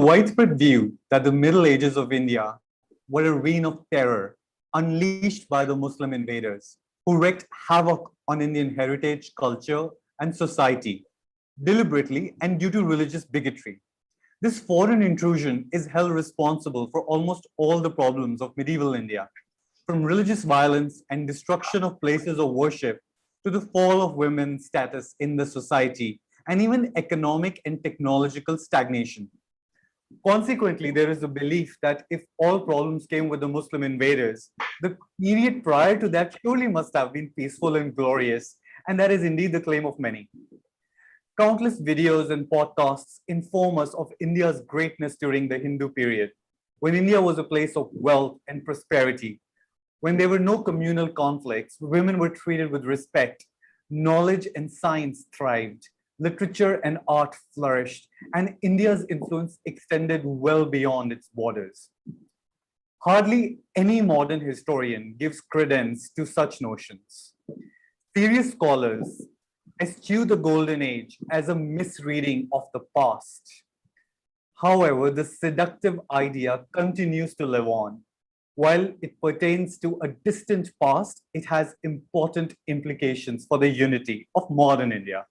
widespread view that the Middle Ages of India were a reign of terror unleashed by the Muslim invaders who wreaked havoc on Indian heritage, culture, and society deliberately and due to religious bigotry. This foreign intrusion is held responsible for almost all the problems of medieval India, from religious violence and destruction of places of worship to the fall of women's status in the society and even economic and technological stagnation. Consequently, there is a belief that if all problems came with the Muslim invaders, the period prior to that surely must have been peaceful and glorious, and that is indeed the claim of many. Countless videos and podcasts inform us of India's greatness during the Hindu period, when India was a place of wealth and prosperity, when there were no communal conflicts, women were treated with respect, knowledge and science thrived, literature and art flourished, and India's influence extended well beyond its borders. Hardly any modern historian gives credence to such notions. Serious scholars eschew the Golden Age as a misreading of the past. However, the seductive idea continues to live on. While it pertains to a distant past, it has important implications for the unity of modern India.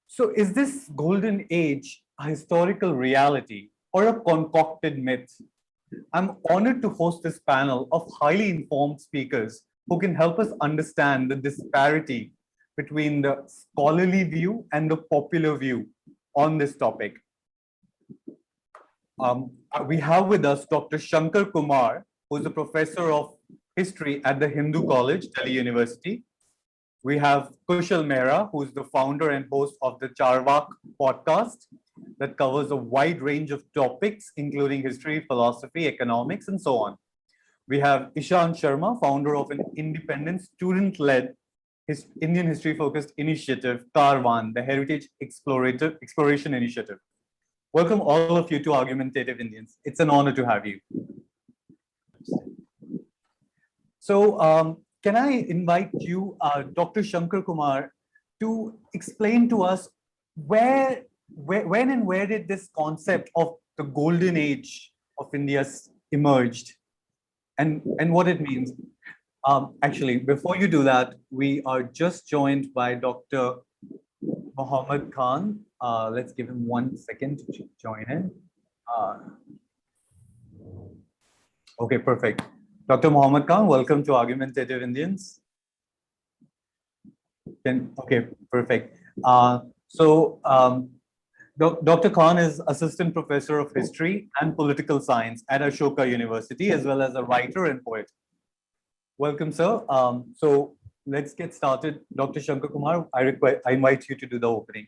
So is this Golden Age a historical reality or a concocted myth? I'm honored to host this panel of highly informed speakers who can help us understand the disparity between the scholarly view and the popular view on this topic. We have with us Dr. Shankar Kumar, who is a professor of history at the Hindu College, Delhi University. We have Kushal Mehra, who is the founder and host of the Charvak podcast that covers a wide range of topics, including history, philosophy, economics, and so on. We have Eshan Sharma, founder of an independent student-led Indian history-focused initiative, Carvan, the Heritage Exploration Initiative. Welcome all of you to Argumentative Indians. It's an honor to have you. So can I invite you, Dr. Shankar Kumar, to explain to us when and where did this concept of the Golden Age of India emerged and what it means? Actually, before you do that, we are just joined by Dr. Mohammed Khan. Let's give him 1 second to join in. Okay, perfect. Dr. Mohammed Khan, welcome to Argumentative Indians. Okay, perfect. Dr. Khan is Assistant Professor of History and Political Science at Ashoka University, as well as a writer and poet. Welcome, sir. So let's get started. Dr. Shankar Kumar, I invite you to do the opening.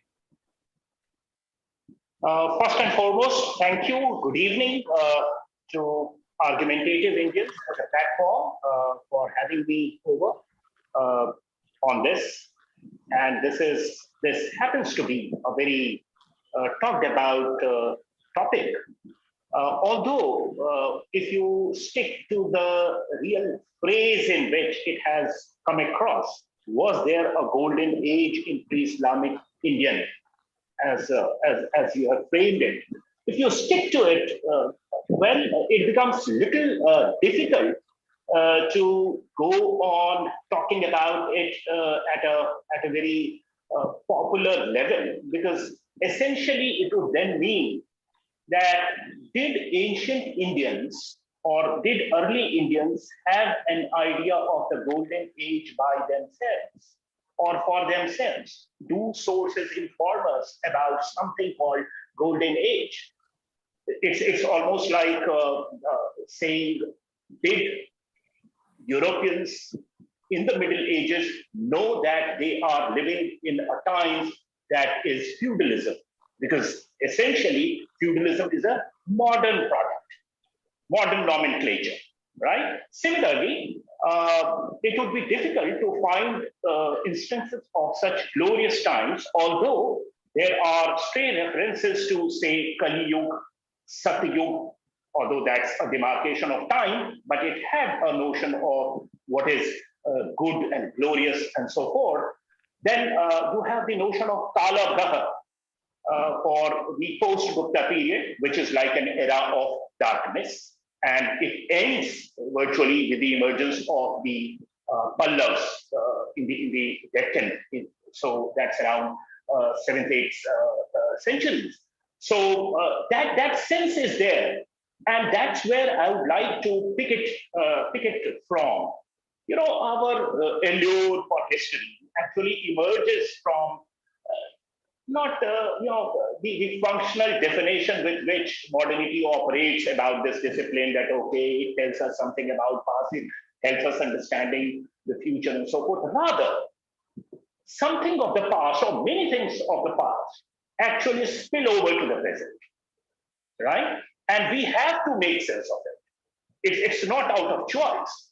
First and foremost, thank you. Good evening to Argumentative Indians as a platform for having me over on this. And this happens to be a very talked about topic. Although if you stick to the real phrase in which it has come across, was there a golden age in pre-Islamic Indian, as you have framed it? If you stick to it, well, it becomes a little difficult to go on talking about it at a very popular level, because essentially it would then mean that did ancient Indians or did early Indians have an idea of the golden age by themselves or for themselves? Do sources inform us about something called golden age? It's almost like saying, did Europeans in the Middle Ages know that they are living in a time that is feudalism? Because essentially, feudalism is a modern product, modern nomenclature, right? Similarly, it would be difficult to find instances of such glorious times, although there are stray references to, say, Kali Yuga, Satyug, although that's a demarcation of time, but it had a notion of what is good and glorious and so forth. Then you have the notion of Kala Graha, for the post-Gupta period, which is like an era of darkness. And it ends virtually with the emergence of the Pallavas in the Deccan. So that's around 7th, 8th centuries. So that sense is there. And that's where I would like to pick it from. You know, our allure for history actually emerges from not the functional definition with which modernity operates about this discipline, that okay, it tells us something about past, it helps us understanding the future and so forth. Rather, something of the past or many things of the past actually spill over to the present, right? And we have to make sense of it. It's not out of choice.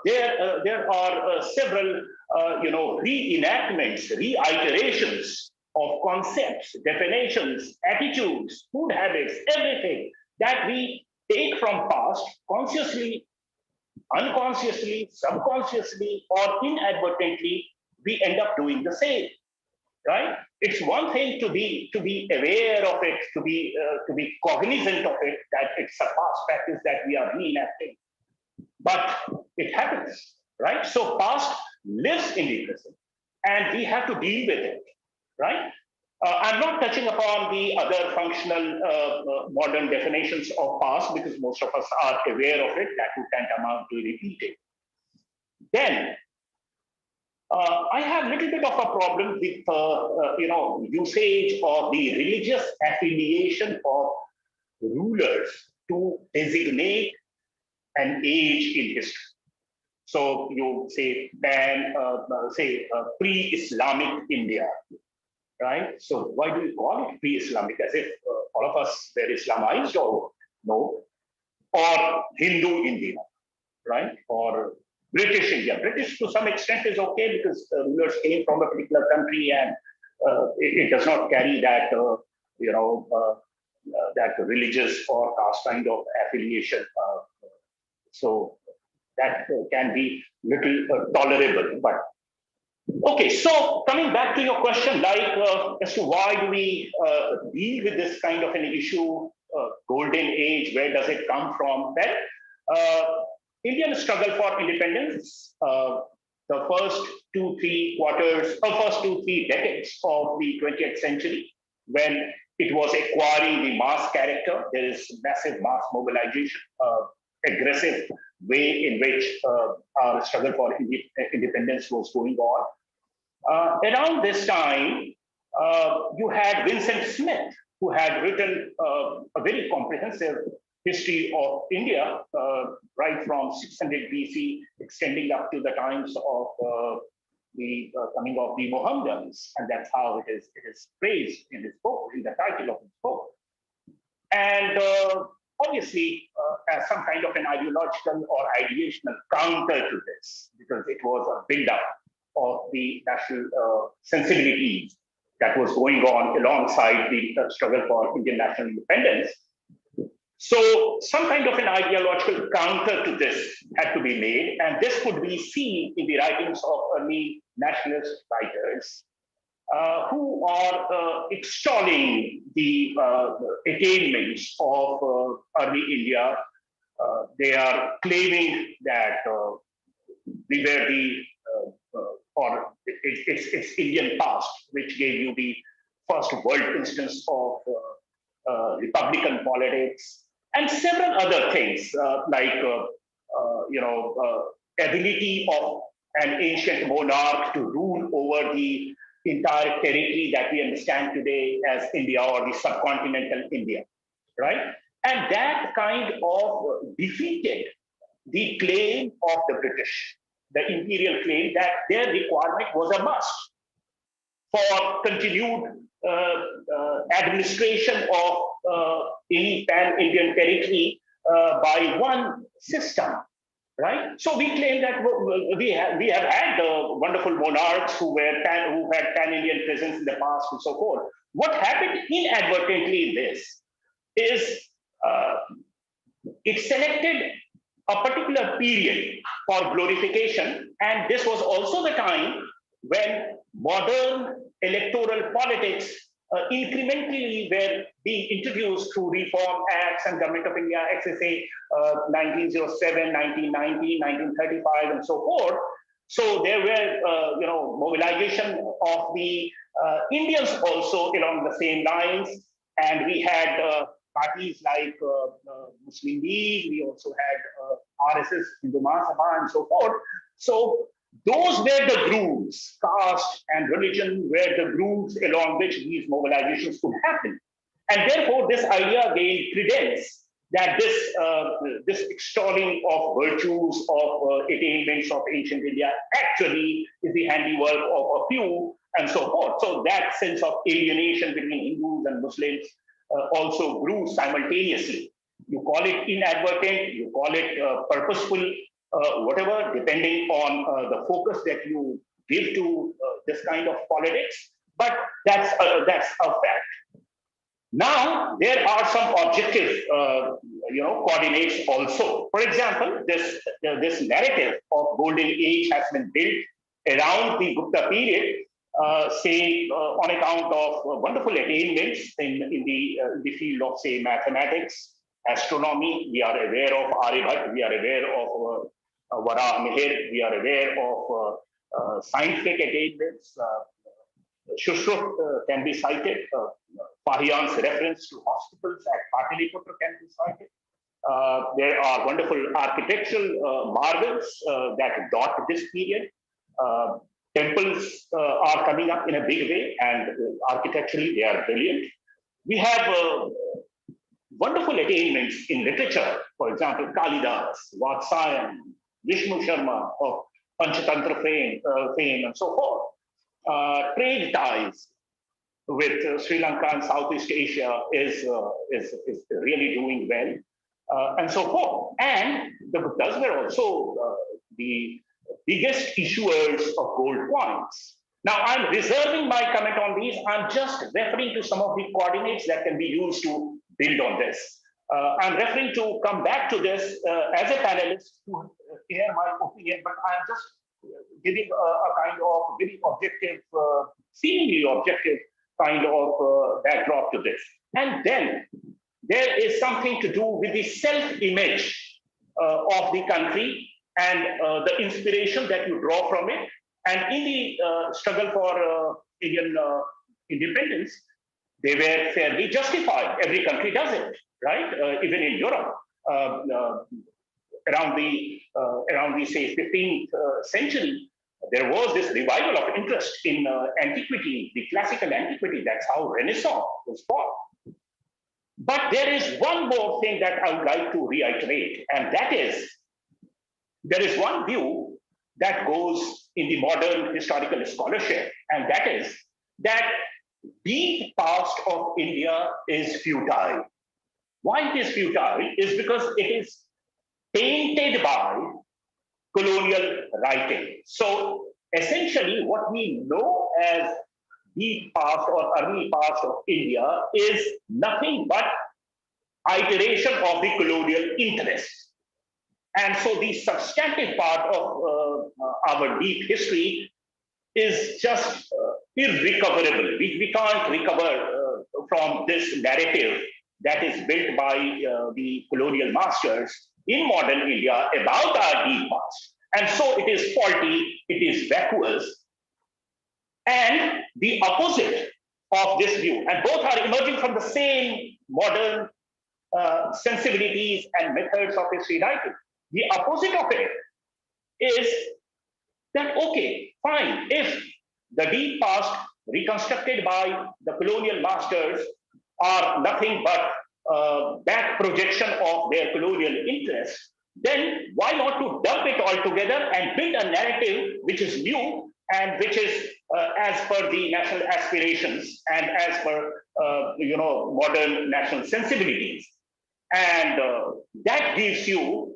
There are several reenactments, reiterations of concepts, definitions, attitudes, food habits, everything that we take from past consciously, unconsciously, subconsciously, or inadvertently, we end up doing the same, right? It's one thing to be aware of it, to be cognizant of it, that it's a past practice that we are reenacting, but it happens, right? So past lives in the present, and we have to deal with it, right? I'm not touching upon the other functional modern definitions of past because most of us are aware of it, that would tantamount to repeating. Then, I have a little bit of a problem with usage of the religious affiliation of rulers to designate an age in history. So you say pre-Islamic India, right? So why do you call it pre-Islamic, as if all of us were Islamized, or no? Or Hindu India, right? Or British India. British to some extent is okay because rulers came from a particular country, and it does not carry that that religious or caste kind of affiliation. So that can be little tolerable. But okay, so coming back to your question, like as to why do we deal with this kind of an issue, golden age, where does it come from? Well, Indian struggle for independence, the first two, three decades of the 20th century, when it was acquiring the mass character, there is massive mass mobilization, aggressive way in which our struggle for independence was going on. Around this time, you had Vincent Smith, who had written a very comprehensive history of India, right from 600 BC, extending up to the times of the coming of the Mohammedans, and that's how it is praised in his book, in the title of his book. And obviously, as some kind of an ideological or ideational counter to this, because it was a build-up of the national sensibilities that was going on alongside the struggle for Indian national independence. So some kind of an ideological counter to this had to be made, and this could be seen in the writings of early nationalist writers who are extolling the attainments of early India. They are claiming that we were or it's Indian past, which gave you the first world instance of Republican politics, and several other things like ability of an ancient monarch to rule over the entire territory that we understand today as India or the subcontinental India, right? And that kind of defeated the claim of the British, the imperial claim that their requirement was a must for continued administration of any pan-Indian territory by one system, right? So we claim that we have had wonderful monarchs who had pan-Indian presence in the past and so forth. What happened inadvertently in this is it selected a particular period for glorification, and this was also the time when modern electoral politics incrementally were being introduced through Reform Acts and Government of India Acts, say 1907, 1990, 1935, and so forth. So there were, mobilization of the Indians also along the same lines, and we had parties like Muslim League. We also had RSS, Hindu Mahasabha, and so forth. So those were the grooves. Caste and religion were the grooves along which these mobilizations could happen. And therefore, this idea gained credence that this extolling of virtues, of attainments of ancient India actually is the handiwork of a few, and so forth. So that sense of alienation between Hindus and Muslims also grew simultaneously. You call it inadvertent, you call it purposeful, whatever, depending on the focus that you give to this kind of politics. But that's a fact. Now there are some objective, coordinates also. For example, this narrative of golden age has been built around the Gupta period, say on account of wonderful attainments in the field of, say, mathematics, astronomy. We are aware of Aryabhat, we are aware of Vara Meher, we are aware of scientific attainments. Shushrut can be cited. Fahiyan's reference to hospitals at Pataliputra can be cited. There are wonderful architectural marvels that dot this period. Temples are coming up in a big way, and architecturally they are brilliant. We have wonderful attainments in literature. For example, Kalidas, Vatsayan, Vishnu Sharma of Panchatantra fame, and so forth. Trade ties with Sri Lanka and Southeast Asia is really doing well, and so forth. And the Guptas were also the biggest issuers of gold coins. Now, I'm reserving my comment on these. I'm just referring to some of the coordinates that can be used to build on this. I'm referring to come back to this as a panelist to hear my opinion, but I'm just giving a kind of very objective, seemingly objective kind of backdrop to this. And then there is something to do with the self-image of the country and the inspiration that you draw from it. And in the struggle for Indian independence, they were fairly justified. Every country does it, right? Even in Europe, around the say 15th century, there was this revival of interest in antiquity, the classical antiquity. That's how Renaissance was born. But there is one more thing that I would like to reiterate, and that is, there is one view that goes in the modern historical scholarship, and that is that the past of India is futile. Why it is futile is because it is tainted by colonial writing. So essentially what we know as the past or early past of India is nothing but iteration of the colonial interest. And so the substantive part of our deep history is just irrecoverable. We can't recover from this narrative that is built by the colonial masters in modern India about our deep past. And so it is faulty, it is vacuous. And the opposite of this view, and both are emerging from the same modern sensibilities and methods of history writing. The opposite of it is that, okay, fine, if the deep past reconstructed by the colonial masters are nothing but back projection of their colonial interests, then why not to dump it all together and build a narrative which is new and which is as per the national aspirations and as per modern national sensibilities. And that gives you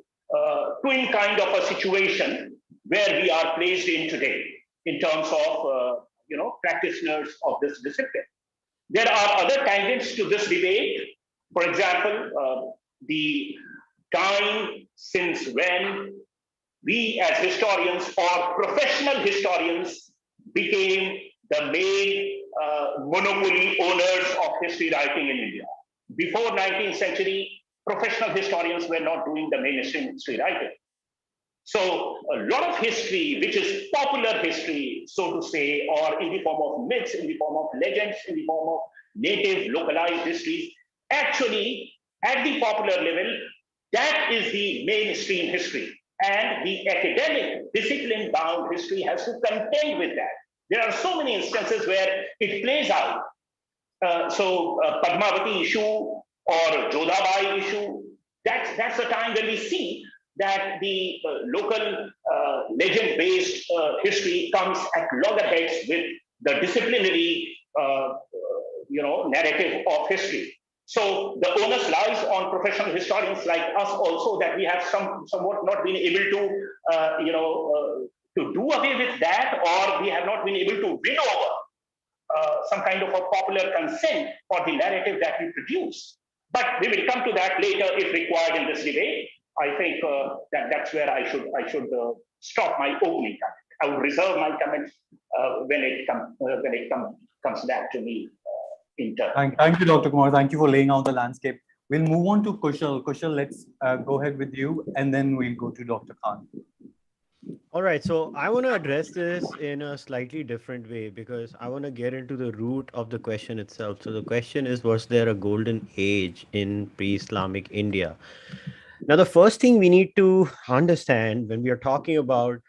twin kind of a situation where we are placed in today in terms of practitioners of this discipline. There are other tangents to this debate. For example, the time since when we as historians or professional historians became the main monopoly owners of history writing in India. Before 19th century, professional historians were not doing the mainstream history writing. So a lot of history, which is popular history, so to say, or in the form of myths, in the form of legends, in the form of native localized histories, actually at the popular level, that is the mainstream history. And the academic discipline-bound history has to contend with that. There are so many instances where it plays out. Padmavati issue or Jodhabai issue, that's the time when we see that the local legend-based history comes at loggerheads with the disciplinary narrative of history. So the onus lies on professional historians like us also, that we have somewhat not been able to to do away with that, or we have not been able to win over some kind of a popular consent for the narrative that we produce. But we will come to that later if required in this debate. I think that's where I should stop my opening comment. I will reserve my comments when it comes back to me in turn. Thank you, Dr. Kumar. Thank you for laying out the landscape. We'll move on to Kushal. Kushal, let's go ahead with you, and then we'll go to Dr. Khan. All right, so I want to address this in a slightly different way because I want to get into the root of the question itself. So the question is, was there a golden age in pre-Islamic India? Now, the first thing we need to understand when we are talking about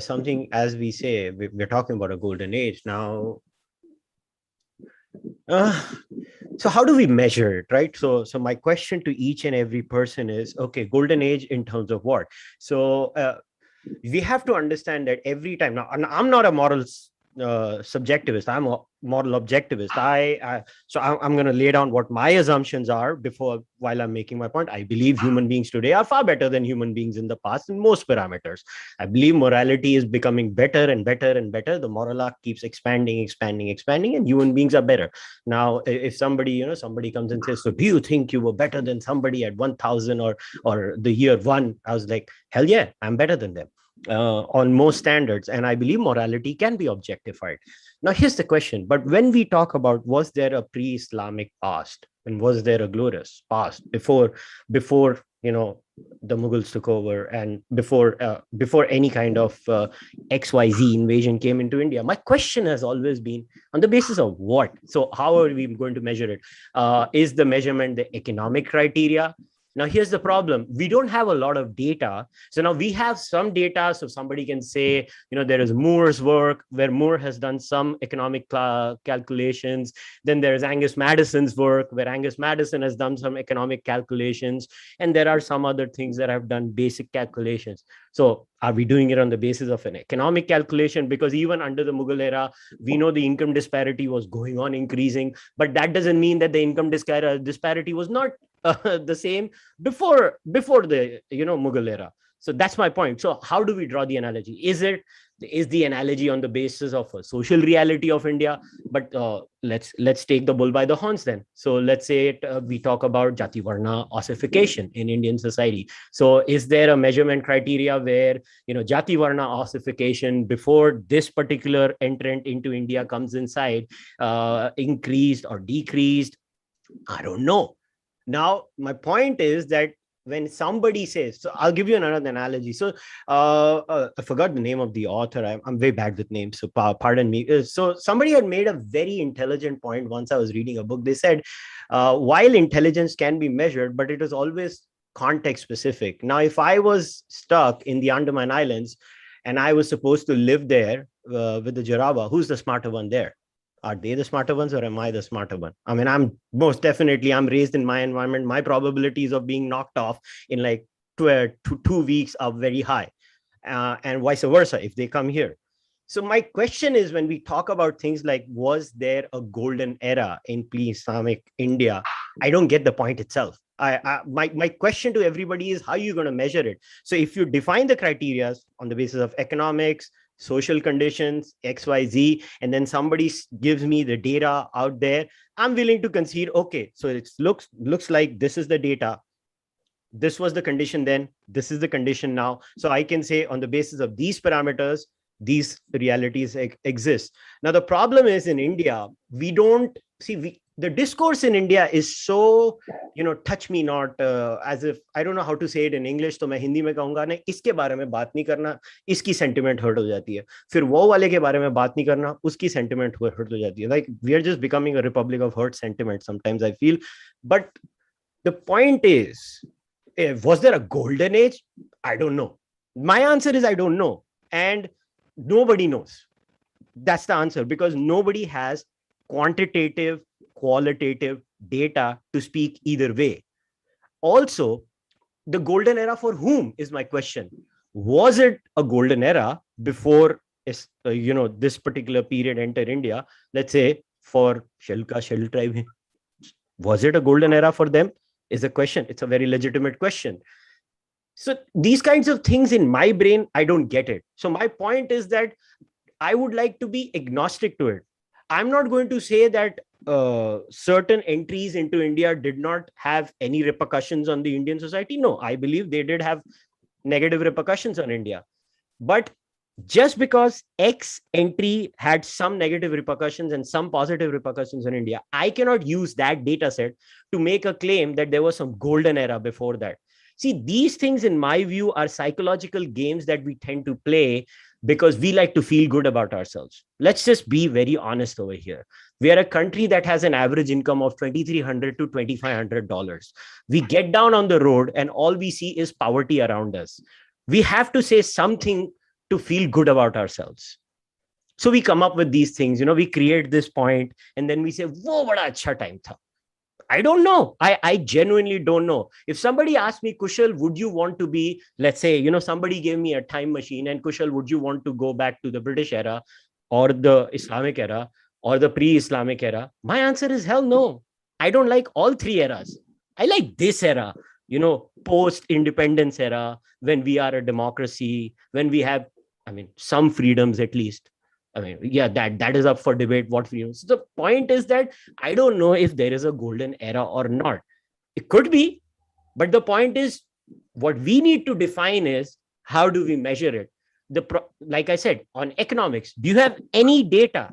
something, as we say, we're talking about a golden age. Now, so how do we measure it, right? So my question to each and every person is, okay, golden age in terms of what? So we have to understand that every time. Now, I'm not a moral subjectivist. I'm a moral objectivist. I'm going to lay down what my assumptions are while I'm making my point. I believe human beings today are far better than human beings in the past in most parameters. I believe morality is becoming better and better and better. The moral arc keeps expanding, and human beings are better. Now, if somebody comes and says, so do you think you were better than somebody at 1000 or the year 1? I was like, hell yeah, I'm better than them. On most standards, and I believe morality can be objectified. Now, here's the question. But when we talk about, was there a pre-Islamic past, and was there a glorious past before the Mughals took over, and before any kind of XYZ invasion came into India? My question has always been, on the basis of what? So how are we going to measure it? Is the measurement the economic criteria? Now, here's the problem. We don't have a lot of data. So now we have some data. So somebody can say, there is Moore's work where Moore has done some economic calculations. Then there's Angus Madison's work where Angus Madison has done some economic calculations. And there are some other things that have done basic calculations. So are we doing it on the basis of an economic calculation? Because even under the Mughal era, we know the income disparity was going on increasing, but that doesn't mean that the income disparity was not the same before the Mughal era. So that's my point. So how do we draw the analogy? Is the analogy on the basis of a social reality of India? But let's take the bull by the horns then. So let's say we talk about Jati Varna ossification in Indian society. So is there a measurement criteria where Jati Varna ossification before this particular entrant into India comes inside increased or decreased? I don't know. Now, my point is that when somebody says, so I'll give you another analogy. So I forgot the name of the author. I'm way bad with names, so pardon me. So somebody had made a very intelligent point once. I was reading a book. They said, while intelligence can be measured, but it is always context specific. Now, if I was stuck in the Andaman Islands and I was supposed to live there with the Jarawa, who's the smarter one there? Are they the smarter ones, or am I the smarter one? I mean, I'm raised in my environment. My probabilities of being knocked off in like 2 weeks are very high, and vice versa if they come here. So my question is, when we talk about things like, was there a golden era in pre-Islamic India? I don't get the point itself. My question to everybody is, how are you going to measure it? So if you define the criteria on the basis of economics, social conditions, XYZ, and then somebody gives me the data out there, I'm willing to concede, okay, so it looks like this is the data. This was the condition then, this is the condition now. So I can say on the basis of these parameters, these realities exist. Now the problem is in India, we don't see, the discourse in India is so, touch me not, as if, I don't know how to say it in English, तो मैं हिंदी में कहूंगा नहीं, इसके बारे में बात नहीं करना, इसकी sentiment hurt हो जाती है, फिर वो वाले के बारे में बात नहीं करना, उसकी sentiment hurt हो जाती है. Like we are just becoming a republic of hurt sentiment sometimes, I feel. But the point is, was there a golden age? I don't know. My answer is I don't know. And nobody knows. That's the answer, because nobody has quantitative, qualitative data to speak either way. Also, the golden era for whom is my question. Was it a golden era before this particular period entered India? Let's say for Shelka, Shell tribe, was it a golden era for them? Is a question. It's a very legitimate question. So these kinds of things in my brain, I don't get it. So my point is that I would like to be agnostic to it. I'm not going to say that certain entries into India did not have any repercussions on the Indian society. No, I believe they did have negative repercussions on India. But just because X entry had some negative repercussions and some positive repercussions in India, I cannot use that data set to make a claim that there was some golden era before that. See, these things, in my view, are psychological games that we tend to play because we like to feel good about ourselves. Let's just be very honest over here. We are a country that has an average income of $2,300 to $2,500. We get down on the road and all we see is poverty around us. We have to say something to feel good about ourselves. So we come up with these things, we create this point and then we say, wo bada acha time tha. I don't know. I genuinely don't know. If somebody asked me, Kushal, would you want to be, let's say, somebody gave me a time machine and Kushal, would you want to go back to the British era or the Islamic era or the pre-Islamic era? My answer is hell no. I don't like all three eras. I like this era, post-independence era, when we are a democracy, when we have, some freedoms at least. That is up for debate, what freedoms. So the point is that I don't know if there is a golden era or not. It could be, but the point is, what we need to define is, how do we measure it? Like I said, on economics, do you have any data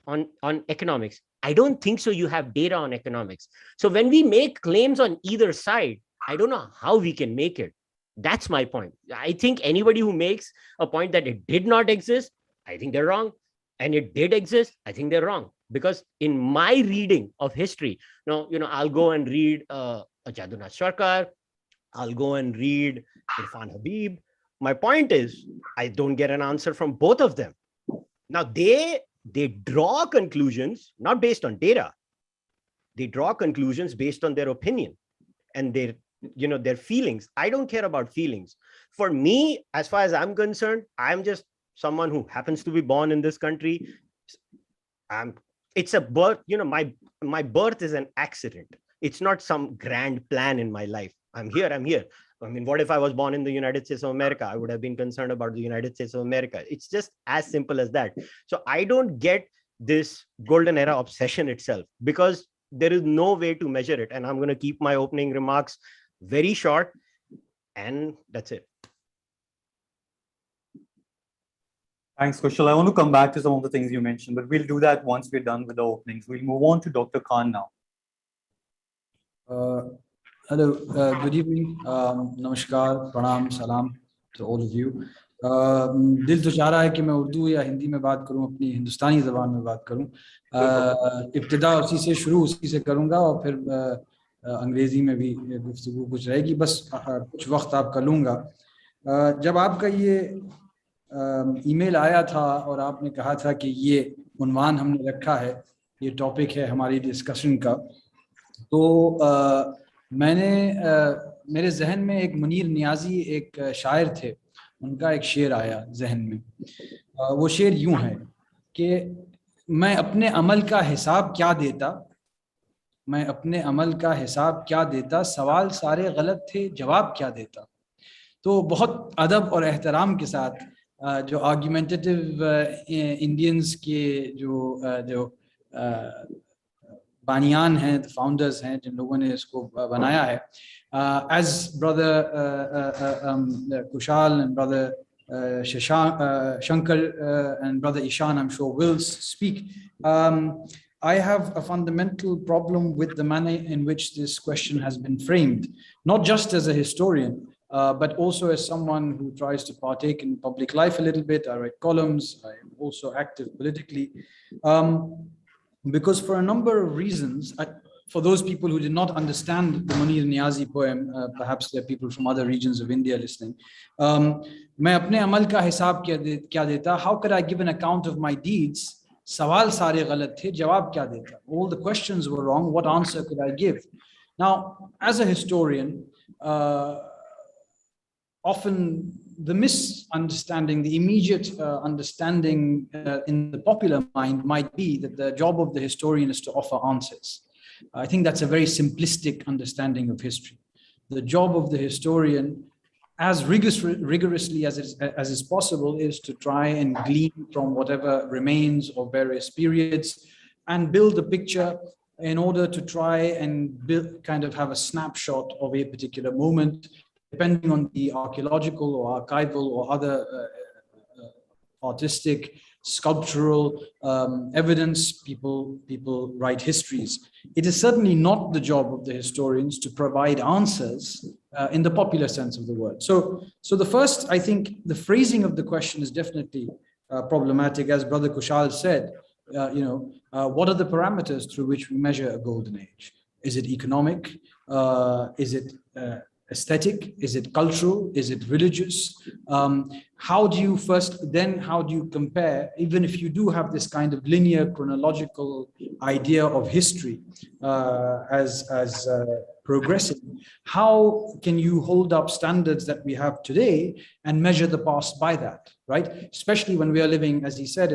on economics? I don't think so. You have data on economics. So when we make claims on either side, I don't know how we can make it. That's my point. I think anybody who makes a point that it did not exist, I think they're wrong. And it did exist, I think they're wrong. Because in my reading of history, I'll go and read Jadunat Sarkar, I'll go and read Irfan Habib. My point is, I don't get an answer from both of them. Now, they draw conclusions, not based on data. They draw conclusions based on their opinion and their feelings. I don't care about feelings. For me, as far as I'm concerned, I'm just someone who happens to be born in this country. It's a birth, my birth is an accident. It's not some grand plan in my life. I'm here. What if I was born in the United States of America? I would have been concerned about the United States of America. It's just as simple as that. So I don't get this golden era obsession itself, because there is no way to measure it. And I'm going to keep my opening remarks very short, and that's it. Thanks, Kushal. I want to come back to some of the things you mentioned, but we'll do that once we're done with the openings. We'll move on to Dr. Khan now. Hello, good evening. Namaskar, pranam, salam to all of you. दिल तो चाह रहा है कि मैं उर्दू या हिंदी में बात करूं, अपनी हिंदुस्तानी ज़बान में बात करूं. इब्तिदा उसी से शुरू उसी से करूंगा और फिर अंग्रेज़ी में भी गुफ्तगू कुछ रहेगी. बस कुछ वक्त आपका लूँगा. जब आपका ये ईमेल आया था और आपने कहा था कि ये उन्वान हमने रखा है, ये टॉपिक है हमारी डिस्कशन का, तो मेरे जहन में एक मुनीर नियाज़ी एक शायर थे, उनका एक शेर आया जहन में. वो शेर यूं है कि मैं अपने अमल का हिसाब क्या देता, मैं अपने अमल का हिसाब क्या देता, सवाल सारे गलत थे जवाब क्या देता. तो बहुत अदब और एहतराम के साथ जो आर्ग्यूमेंटेटिव इंडियंस के जो बानियान हैं, फाउंडर्स हैं, जिन लोगों ने इसको बनाया है, as brother Kushal and brother Shankar and Brother Eshan, I'm sure, will speak. I have a fundamental problem with the manner in which this question has been framed, not just as a historian, but also as someone who tries to partake in public life a little bit. I write columns, I'm also active politically. Because for a number of reasons, for those people who did not understand the Munir Niazi poem, perhaps there are people from other regions of India listening. मैं अपने अमल का हिसाब क्या देता? How could I give an account of my deeds? सवाल सारे गलत थे, जवाब क्या देता? All the questions were wrong. What answer could I give? Now, as a historian, often the misunderstanding, the immediate understanding in the popular mind might be that the job of the historian is to offer answers. I think that's a very simplistic understanding of history. The job of the historian, as rigorously as is possible, is to try and glean from whatever remains of various periods and build a picture in order to try and kind of have a snapshot of a particular moment, depending on the archaeological or archival or other artistic, sculptural evidence. People write histories. It is certainly not the job of the historians to provide answers in the popular sense of the word. So the first, I think, the phrasing of the question is definitely problematic. As Brother Kushal said, what are the parameters through which we measure a golden age? Is it economic? Is it aesthetic? Is it cultural? Is it religious? How do you compare, even if you do have this kind of linear chronological idea of history as progressing, how can you hold up standards that we have today and measure the past by that, right? Especially when we are living, as he said,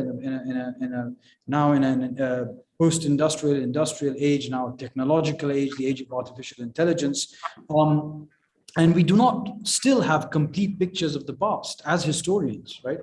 now in a post-industrial, industrial age, now technological age, the age of artificial intelligence. And we do not still have complete pictures of the past as historians, right?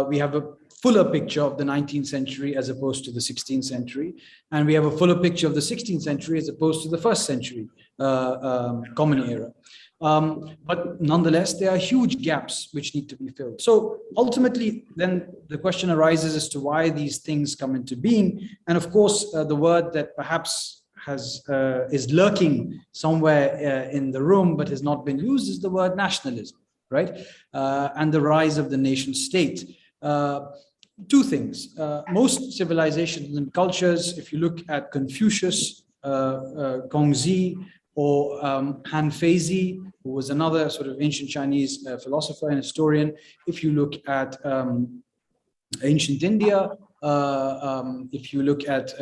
We have a fuller picture of the 19th century as opposed to the 16th century. And we have a fuller picture of the 16th century as opposed to the first century common era. But nonetheless, there are huge gaps which need to be filled. So ultimately, then the question arises as to why these things come into being. And of course, the word that perhaps is lurking somewhere in the room but has not been used is the word nationalism, right? And the rise of the nation state. Two things. Most civilizations and cultures, if you look at Confucius, Gongzi, or Han Feizi, who was another sort of ancient Chinese philosopher and historian, if you look at ancient India, if you look at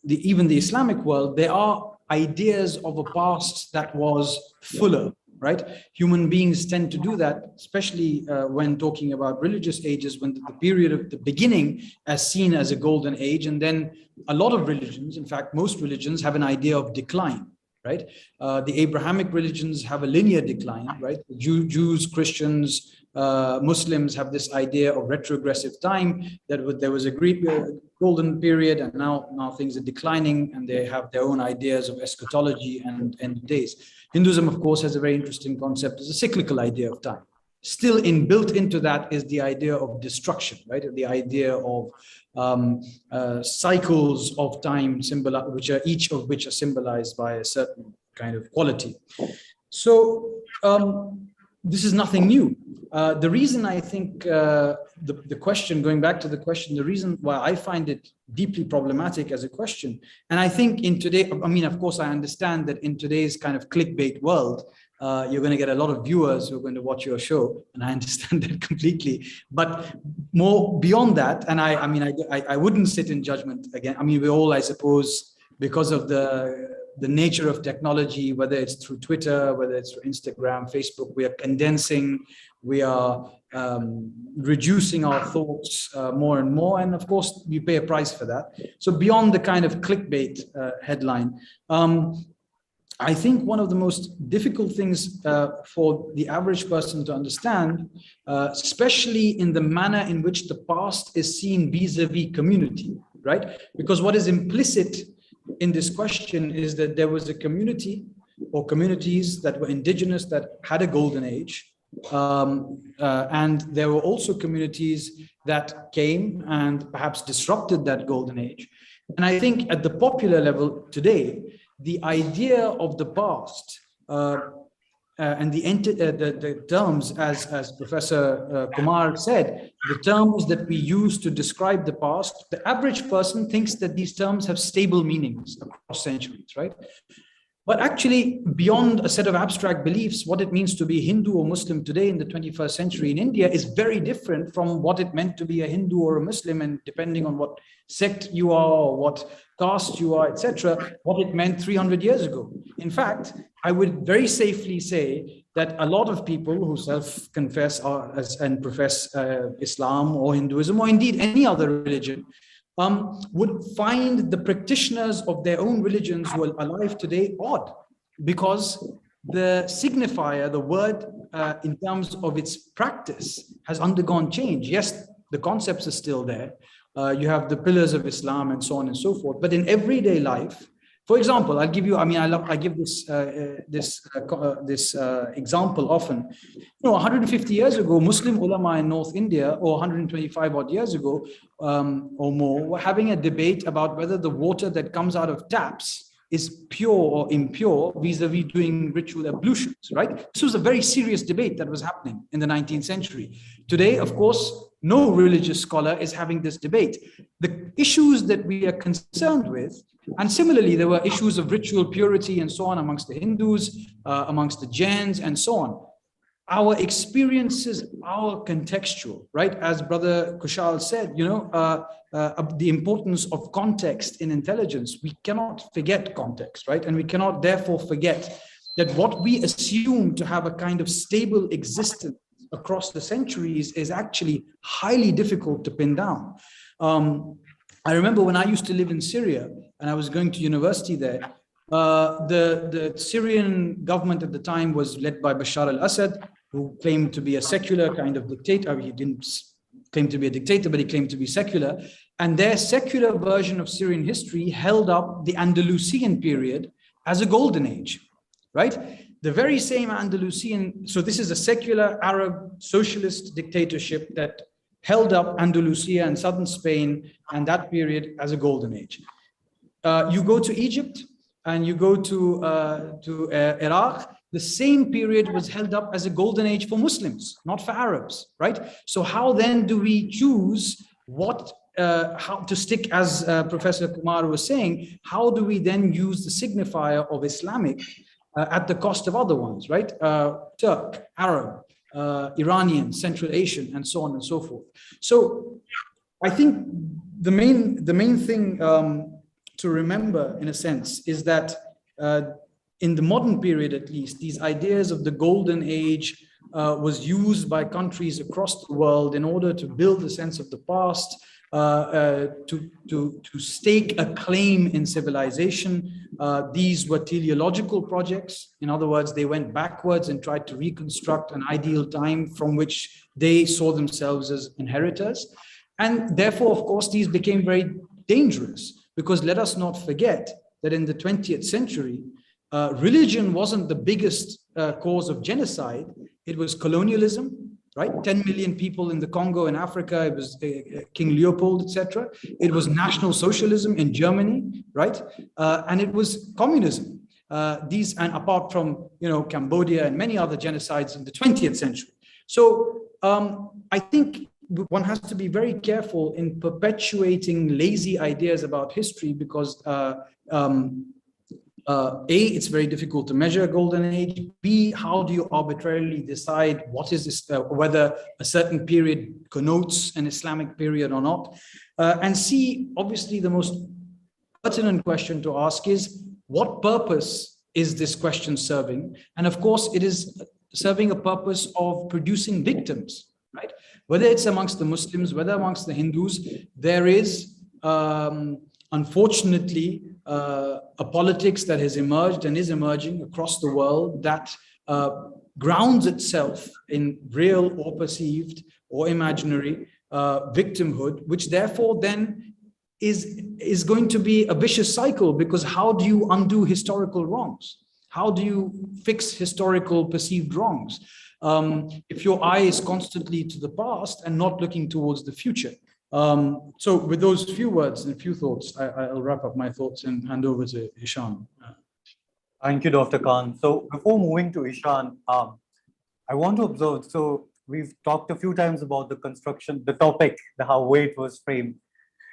even the Islamic world, there are ideas of a past that was fuller, right? Human beings tend to do that, especially when talking about religious ages, when the period of the beginning as seen as a golden age, and then a lot of religions, in fact, most religions have an idea of decline, right? The Abrahamic religions have a linear decline, right? Jews, Christians, Muslims have this idea of retrogressive time, that there was a Greek golden period, and now things are declining, and they have their own ideas of eschatology and end days. Hinduism, of course, has a very interesting concept as a cyclical idea of time. Still built into that is the idea of destruction, right? The idea of cycles of time, each of which are symbolized by a certain kind of quality. So this is nothing new. The reason I think the question, going back to the question, the reason why I find it deeply problematic as a question, and I think in today, I mean, of course, I understand that in today's kind of clickbait world, you're going to get a lot of viewers who are going to watch your show, and I understand that completely. But more beyond that, and I wouldn't sit in judgment again. I mean, we all, I suppose, because of the nature of technology, whether it's through Twitter, whether it's through Instagram, Facebook, we are condensing, we are reducing our thoughts more and more. And of course, we pay a price for that. So beyond the kind of clickbait headline, I think one of the most difficult things for the average person to understand, especially in the manner in which the past is seen vis-a-vis community, right? Because what is implicit in this question is that there was a community or communities that were indigenous that had a golden age, And there were also communities that came and perhaps disrupted that golden age. And I think at the popular level today, the idea of the past and the terms, as Professor Kumar said, the terms that we use to describe the past, the average person thinks that these terms have stable meanings across centuries, right? But actually, beyond a set of abstract beliefs, what it means to be Hindu or Muslim today in the 21st century in India is very different from what it meant to be a Hindu or a Muslim, and depending on what sect you are or what caste you are, etc., what it meant 300 years ago. In fact, I would very safely say that a lot of people who self-confess and profess Islam or Hinduism, or indeed any other religion, would find the practitioners of their own religions who are alive today odd, because the signifier, the word in terms of its practice has undergone change. Yes, the concepts are still there. You have the pillars of Islam and so on and so forth. But in everyday life, for example, I'll give you, I give this example often. 150 years ago, Muslim ulama in North India, or 125 odd years ago or more, were having a debate about whether the water that comes out of taps is pure or impure vis-a-vis doing ritual ablutions, right? This was a very serious debate that was happening in the 19th century. Today, of course, no religious scholar is having this debate. The issues that we are concerned with, and similarly, there were issues of ritual purity and so on amongst the Hindus, amongst the Jains, and so on. Our experiences are contextual, right? As Brother Kushal said, the importance of context in intelligence. We cannot forget context, right? And we cannot therefore forget that what we assume to have a kind of stable existence across the centuries is actually highly difficult to pin down. I remember when I used to live in Syria and I was going to university there, the Syrian government at the time was led by Bashar al-Assad, who claimed to be a secular kind of dictator. He didn't claim to be a dictator, but he claimed to be secular. And their secular version of Syrian history held up the Andalusian period as a golden age, right? The very same Andalusian, so this is a secular Arab socialist dictatorship that held up Andalusia and southern Spain and that period as a golden age. You go to Egypt and you go to Iraq, the same period was held up as a golden age for Muslims, not for Arabs, right? So how then do we choose how to stick, as Professor Kumar was saying, how do we then use the signifier of Islamic at the cost of other ones, right? Turk, Arab, Iranian, Central Asian, and so on and so forth. So I think the main thing to remember, in a sense, is that in the modern period, at least, these ideas of the golden age was used by countries across the world in order to build a sense of the past, to stake a claim in civilization. These were teleological projects. In other words, they went backwards and tried to reconstruct an ideal time from which they saw themselves as inheritors. And therefore, of course, these became very dangerous, because let us not forget that in the 20th century, religion wasn't the biggest cause of genocide. It was colonialism, right? 10 million people in the Congo in Africa. It was King Leopold, etc. It was National Socialism in Germany, right? And it was communism. And apart from, Cambodia and many other genocides in the 20th century. So I think one has to be very careful in perpetuating lazy ideas about history, because A, it's very difficult to measure a golden age. B, how do you arbitrarily decide what is this, whether a certain period connotes an Islamic period or not? And C, obviously the most pertinent question to ask is, what purpose is this question serving? And of course, it is serving a purpose of producing victims, right? Whether it's amongst the Muslims, whether amongst the Hindus, there is, unfortunately, a politics that has emerged and is emerging across the world that grounds itself in real or perceived or imaginary victimhood, which therefore then is going to be a vicious cycle, because how do you undo historical wrongs? How do you fix historical perceived wrongs? if your eye is constantly to the past and not looking towards the future. So with those few words and few thoughts, I'll wrap up my thoughts and hand over to Eshan. Thank you, Dr. Khan. So before moving to Eshan, I want to observe, so we've talked a few times about the construction, the topic, how way it was framed.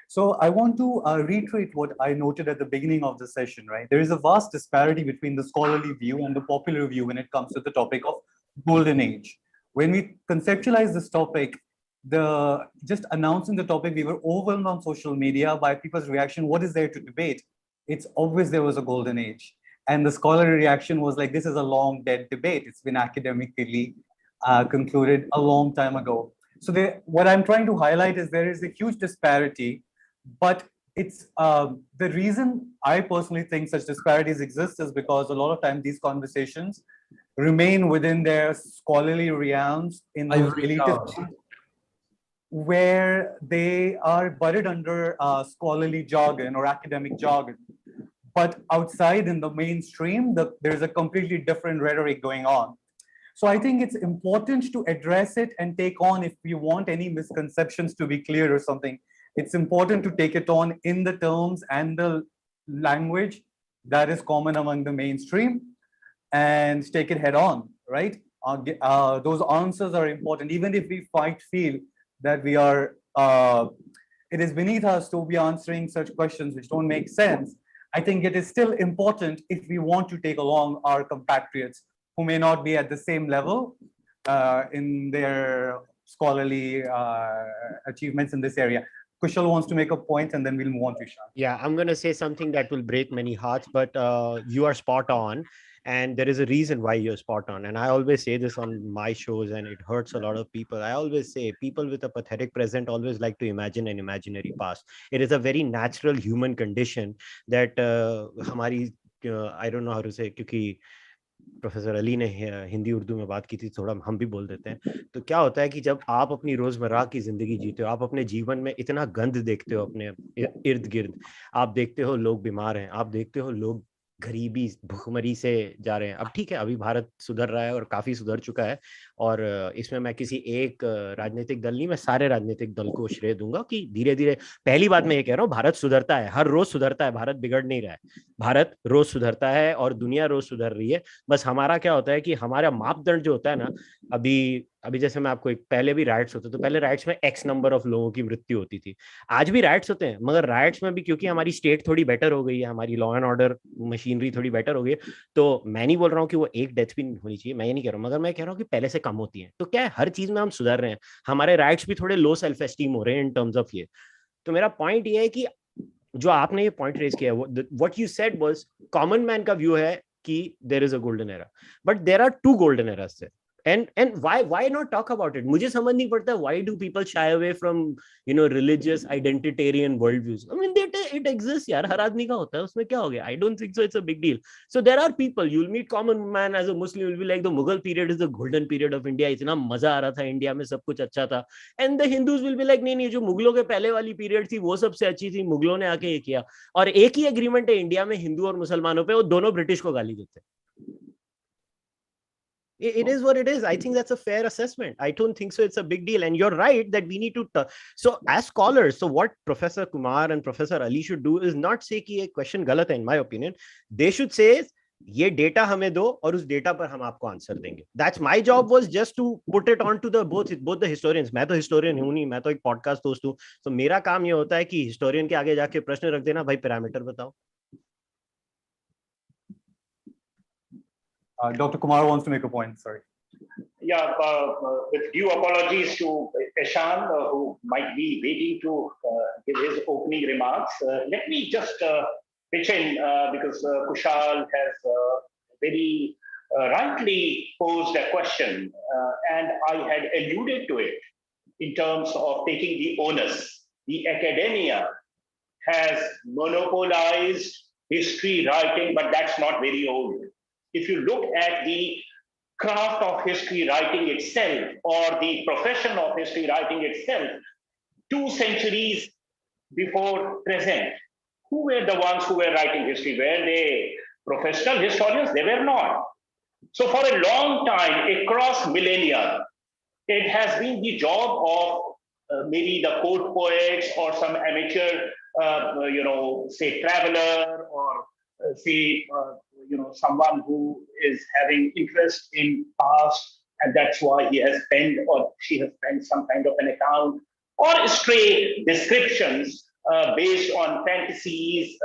So I want to reiterate what I noted at the beginning of the session, right? There is a vast disparity between the scholarly view and the popular view when it comes to the topic of golden age. When we conceptualize this topic, just announcing the topic, we were overwhelmed on social media by people's reaction. What is there to debate? It's obvious there was a golden age. And the scholarly reaction was like, this is a long dead debate. It's been academically concluded a long time ago. So what I'm trying to highlight is there is a huge disparity, but it's the reason I personally think such disparities exist is because a lot of times these conversations remain within their scholarly realms in those elitist where they are buried under scholarly jargon or academic jargon. But outside in the mainstream, there's a completely different rhetoric going on. So I think it's important to address it and take on, if we want any misconceptions to be clear or something, it's important to take it on in the terms and the language that is common among the mainstream and take it head on, right? Those answers are important, even if we feel that we are, it is beneath us to be answering such questions which don't make sense. I think it is still important if we want to take along our compatriots who may not be at the same level in their scholarly achievements in this area. Kushal wants to make a point and then we'll move on to Eshan. Yeah, I'm going to say something that will break many hearts, but you are spot on. And there is a reason why you're spot on. And I always say this on my shows, and it hurts a lot of people. I always say people with a pathetic present always like to imagine an imaginary past. It is a very natural human condition that I don't know how to say, क्योंकि professor Ali ने हिंदी उर्दू में बात की थी, थोड़ा हम भी बोल देते हैं. तो क्या होता है कि जब आप अपनी रोजमर्रा की जिंदगी जीते हो, आप अपने जीवन में इतना गंद देखते हो अपने इर्द गिर्द, आप देखते हो लोग बीमार हैं, आप देखते हो लोग गरीबी भुखमरी से जा रहे हैं. अब ठीक है, अभी भारत सुधर रहा है और काफी सुधर चुका है, और इसमें मैं किसी एक राजनीतिक दल नहीं, मैं सारे राजनीतिक दल को श्रेय दूंगा कि धीरे धीरे, पहली बात मैं ये कह रहा हूँ, भारत सुधरता है, हर रोज सुधरता है, भारत बिगड़ नहीं रहा है, भारत रोज सुधरता है और दुनिया रोज सुधर रही है. बस हमारा क्या होता है कि हमारा मापदंड जो होता है ना, अभी जैसे मैं आपको पहले भी राइट्स होते, तो पहले राइट्स में एक्स नंबर ऑफ लोगों की मृत्यु होती थी, आज भी राइट्स होते हैं, मगर राइट्स में भी क्योंकि हमारी स्टेट थोड़ी बेटर हो गई है, हमारी लॉ एंड ऑर्डर मशीनरी थोड़ी बेटर हो गई है, तो मैं नहीं बोल रहा हूँ कि वो एक डेथ भी होनी चाहिए, मैं ये नहीं कह रहा हूँ, मगर मैं कह रहा हूँ कि पहले से कम होती है. तो क्या है, हर चीज में हम सुधर रहे हैं, हमारे राइट्स भी थोड़े लो सेल्फ एस्टीम हो रहे हैं इन टर्म्स ऑफ ये. तो मेरा पॉइंट ये है कि जो आपने ये पॉइंट रेज किया, what you said was common man का व्यू है कि there is a golden era, but there are two golden eras there. And why not talk about it? मुझे समझ नहीं पड़ता why do people shy away from religious identitarian worldviews. I mean it exists यार, हर आदमी का होता है, उसमें क्या हो गया? I don't think so it's a big deal. So there are people, you'll meet common man as a Muslim, will be like the Mughal period is the golden period of India, इतना मजा आ रहा था India में, सब कुछ अच्छा था. And the Hindus will be like नहीं, जो मुगलों के पहले वाली पीरियड थी वो सबसे अच्छी थी, मुगलों ने आके ये किया. और एक ही एग्रीमेंट है इंडिया में हिंदू और मुसलमानों पे, वो दोनों ब्रिटिश को गाली देते हैं. It is what it is. I think that's a fair assessment. I don't think so it's a big deal. And you're right that we need to so as scholars, so what Professor Kumar and Professor Ali should do is not say कि ये question गलत है, in my opinion. They should say ये data हमें दो और उस data पर हम आपको आंसर देंगे. That's my job, was just to put it on to the both the historians. मैं तो हिस्टोरियन हूं नहीं, मैं तो एक पॉडकास्ट दोस्त हूं, तो मेरा काम ये होता है कि हिस्टोरियन के आगे जाके प्रश्न रख देना, भाई पैरामीटर बताओ. Dr. Kumar wants to make a point, sorry. Yeah, with due apologies to Eshan, who might be waiting to give his opening remarks. Let me just pitch in because Kushal has very rightly posed a question, and I had alluded to it in terms of taking the onus. The academia has monopolized history writing, but that's not very old. If you look at the craft of history writing itself, or the profession of history writing itself, 2 centuries before present, who were the ones who were writing history? Were they professional historians? They were not. So for a long time, across millennia, it has been the job of maybe the court poets or some amateur, say traveler, or someone who is having interest in past, and that's why he has penned or she has penned some kind of an account, or stray descriptions based on fantasies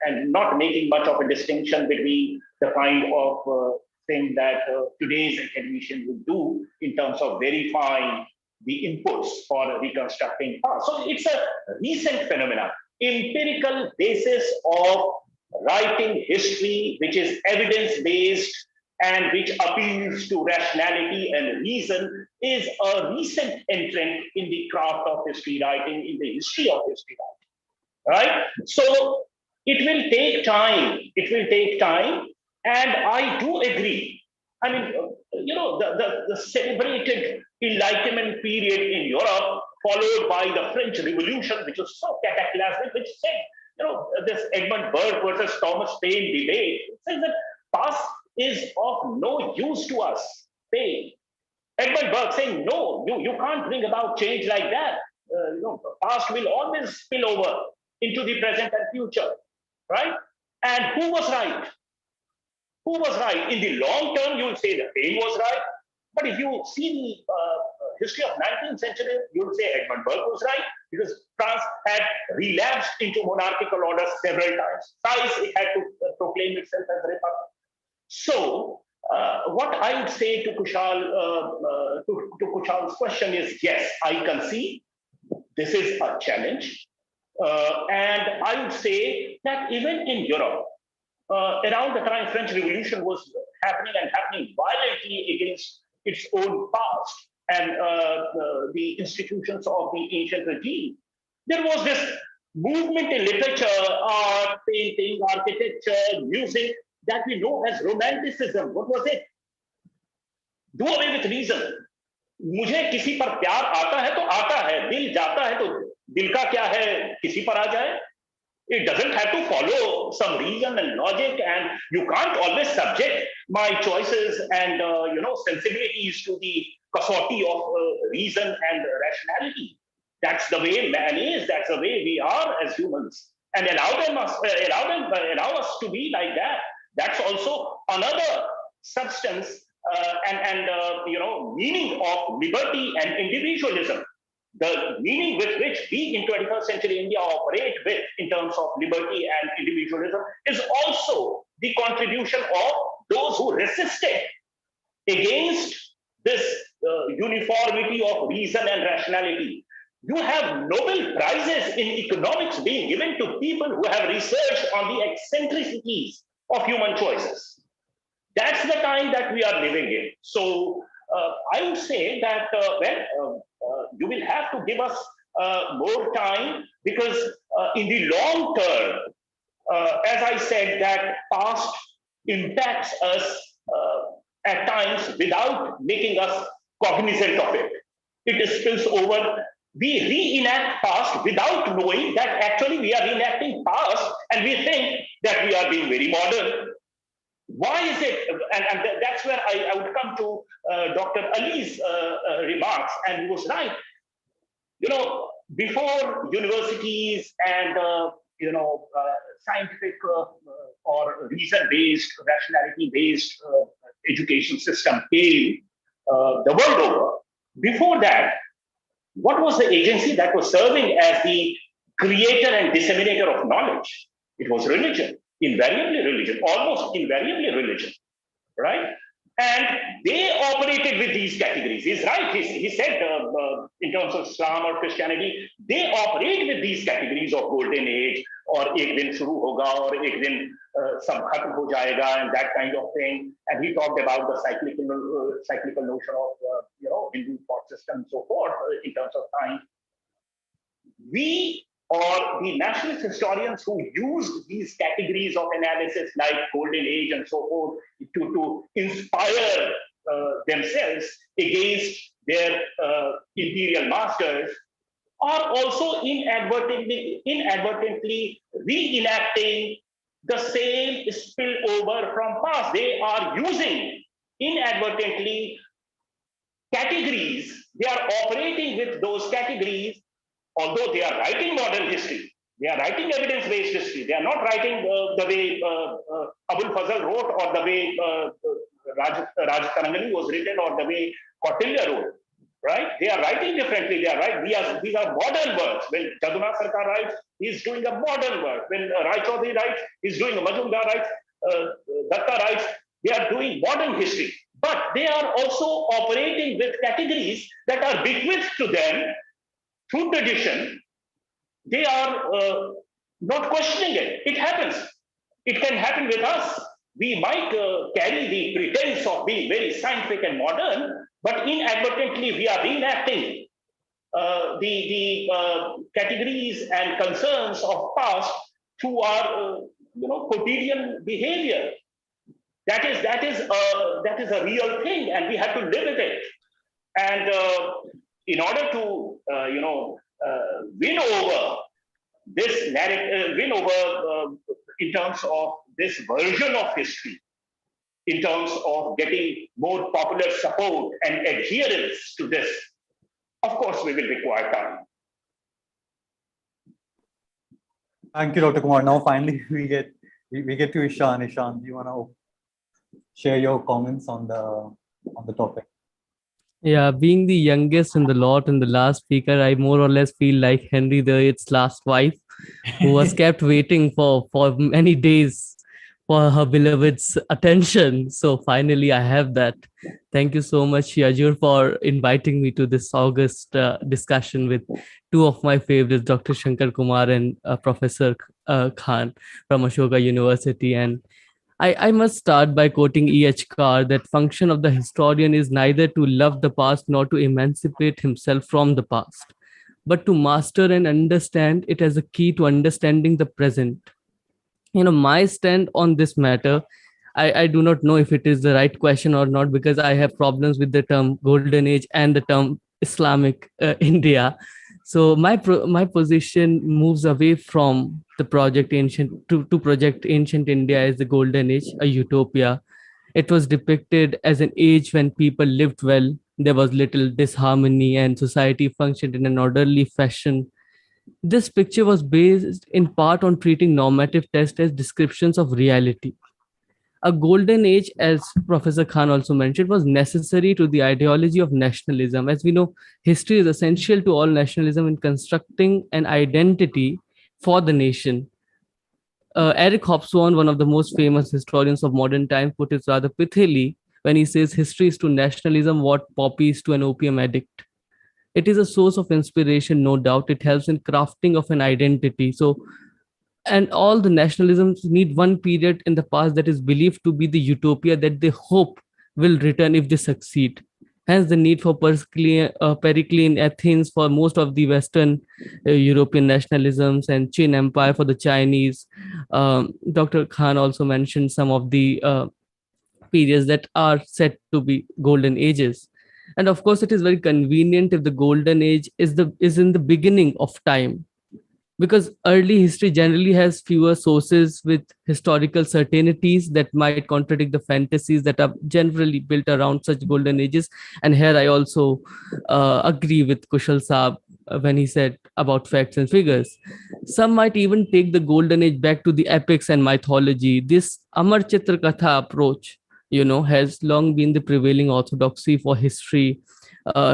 and not making much of a distinction between the kind of thing that today's academician would do in terms of verifying the inputs for reconstructing past. So it's a recent phenomenon, empirical basis of writing history, which is evidence-based and which appeals to rationality and reason, is a recent entrant in the craft of history writing, in the history of history writing, right? So it will take time. It will take time. And I do agree. I mean, the celebrated Enlightenment period in Europe, followed by the French Revolution, which was so cataclysmic, which said, this Edmund Burke versus Thomas Paine debate, it says that past is of no use to us. Paine. Edmund Burke saying, no, you can't bring about change like that. Past will always spill over into the present and future, right? And who was right? Who was right? In the long term, you will say that Paine was right. But if you see the history of 19th century, you will say Edmund Burke was right, because France had relapsed into monarchical order several times. Twice it had to proclaim itself as a republic. So what I would say to Kushal, to Kushal's question is, yes, I concede this is a challenge. And I would say that even in Europe, around the time French Revolution was happening and happening violently against its own past and the institutions of the ancient regime, there was this movement in literature, art, painting, architecture, music that we know as romanticism. What was it? Do away with reason. मुझे किसी पर प्यार आता है तो आता है, दिल जाता है तो दिल का क्या है, किसी पर आ जाए. It doesn't have to follow some reason and logic, and you can't always subject my choices and sensibilities to the kasauti of reason and rationality. That's the way man is. That's the way we are as humans, and allow us to be like that. That's also another substance and meaning of liberty and individualism. The meaning with which we in 21st century India operate with in terms of liberty and individualism is also the contribution of those who resisted against this uniformity of reason and rationality. You have Nobel Prizes in economics being given to people who have researched on the eccentricities of human choices. That's the time that we are living in. So I would say that you will have to give us more time, because in the long term, as I said, that past impacts us at times without making us cognizant of it. It spills over. We reenact past without knowing that actually we are reenacting past, and we think that we are being very modern. Why is it? And that's where I would come to Dr. Ali's remarks, and he was right. Before universities and scientific or reason-based, rationality-based education system came the world over, before that, what was the agency that was serving as the creator and disseminator of knowledge? It was religion. Invariably religion, almost invariably religion, right? And they operated with these categories. He's right. He said in terms of Islam or Christianity, they operate with these categories of golden age, or ek din shuru hoga, or ek din sab khatm ho jayega, and that kind of thing. And he talked about the cyclical notion of Hindu thought system and so forth in terms of time. We, or the nationalist historians who used these categories of analysis like golden age and so forth to inspire themselves against their imperial masters, are also inadvertently reenacting the same spillover from past. They are using inadvertently categories, they are operating with those categories, although they are writing modern history. They are writing evidence-based history. They are not writing the way Abul Fazl wrote, or the way Raj Tarangani was written, or the way Kautilya wrote. Right? They are writing differently. They are right. These are modern works. When Jaduna Sarkar writes, he's doing a modern work. When Rai Chaudhary writes, he's doing a Majumdar writes, Datta writes. They are doing modern history. But they are also operating with categories that are bequeathed to them through tradition. They are not questioning it. It happens. It can happen with us. We might carry the pretense of being very scientific and modern, but inadvertently we are reenacting the categories and concerns of past through our quotidian behavior. That is a real thing, and we have to live with it. And in order to win over this narrative, in terms of this version of history, in terms of getting more popular support and adherence to this, of course, we will require time. Thank you, Dr. Kumar. Now, finally, we get to Eshan. Eshan, do you want to share your comments on the topic? Yeah, being the youngest in the lot and the last speaker, I more or less feel like Henry VIII's last wife, who was kept waiting for many days for her beloved's attention. So finally, I have that. Thank you so much, Yajur, for inviting me to this August discussion with two of my favorites, Dr. Shankar Kumar and Professor Khan from Ashoka University. And I must start by quoting E.H. Carr that function of the historian is neither to love the past nor to emancipate himself from the past, but to master and understand it as a key to understanding the present. My stand on this matter, I do not know if it is the right question or not, because I have problems with the term golden age and the term Islamic India. So my position moves away from the project ancient to project ancient India as the golden age, a utopia. It was depicted as an age when people lived well, there was little disharmony, and society functioned in an orderly fashion. This picture was based in part on treating normative tests as descriptions of reality. A golden age, as Professor Khan also mentioned, was necessary to the ideology of nationalism. As we know, history is essential to all nationalism in constructing an identity for the nation. Eric Hobsbawm, one of the most famous historians of modern times, put it rather pithily when he says history is to nationalism what poppy is to an opium addict. It is a source of inspiration, no doubt. It helps in crafting of an identity. So, and all the nationalisms need one period in the past that is believed to be the utopia that they hope will return if they succeed. Hence, the need for Periclean Athens for most of the Western European nationalisms and Qin Empire for the Chinese. Dr. Khan also mentioned some of the periods that are said to be golden ages. And of course, it is very convenient if the golden age is in the beginning of time, because early history generally has fewer sources with historical certainties that might contradict the fantasies that are generally built around such golden ages. And here I also agree with Kushal Saab when he said about facts and figures. Some might even take the golden age back to the epics and mythology. This Amar Chitra Katha approach, has long been the prevailing orthodoxy for history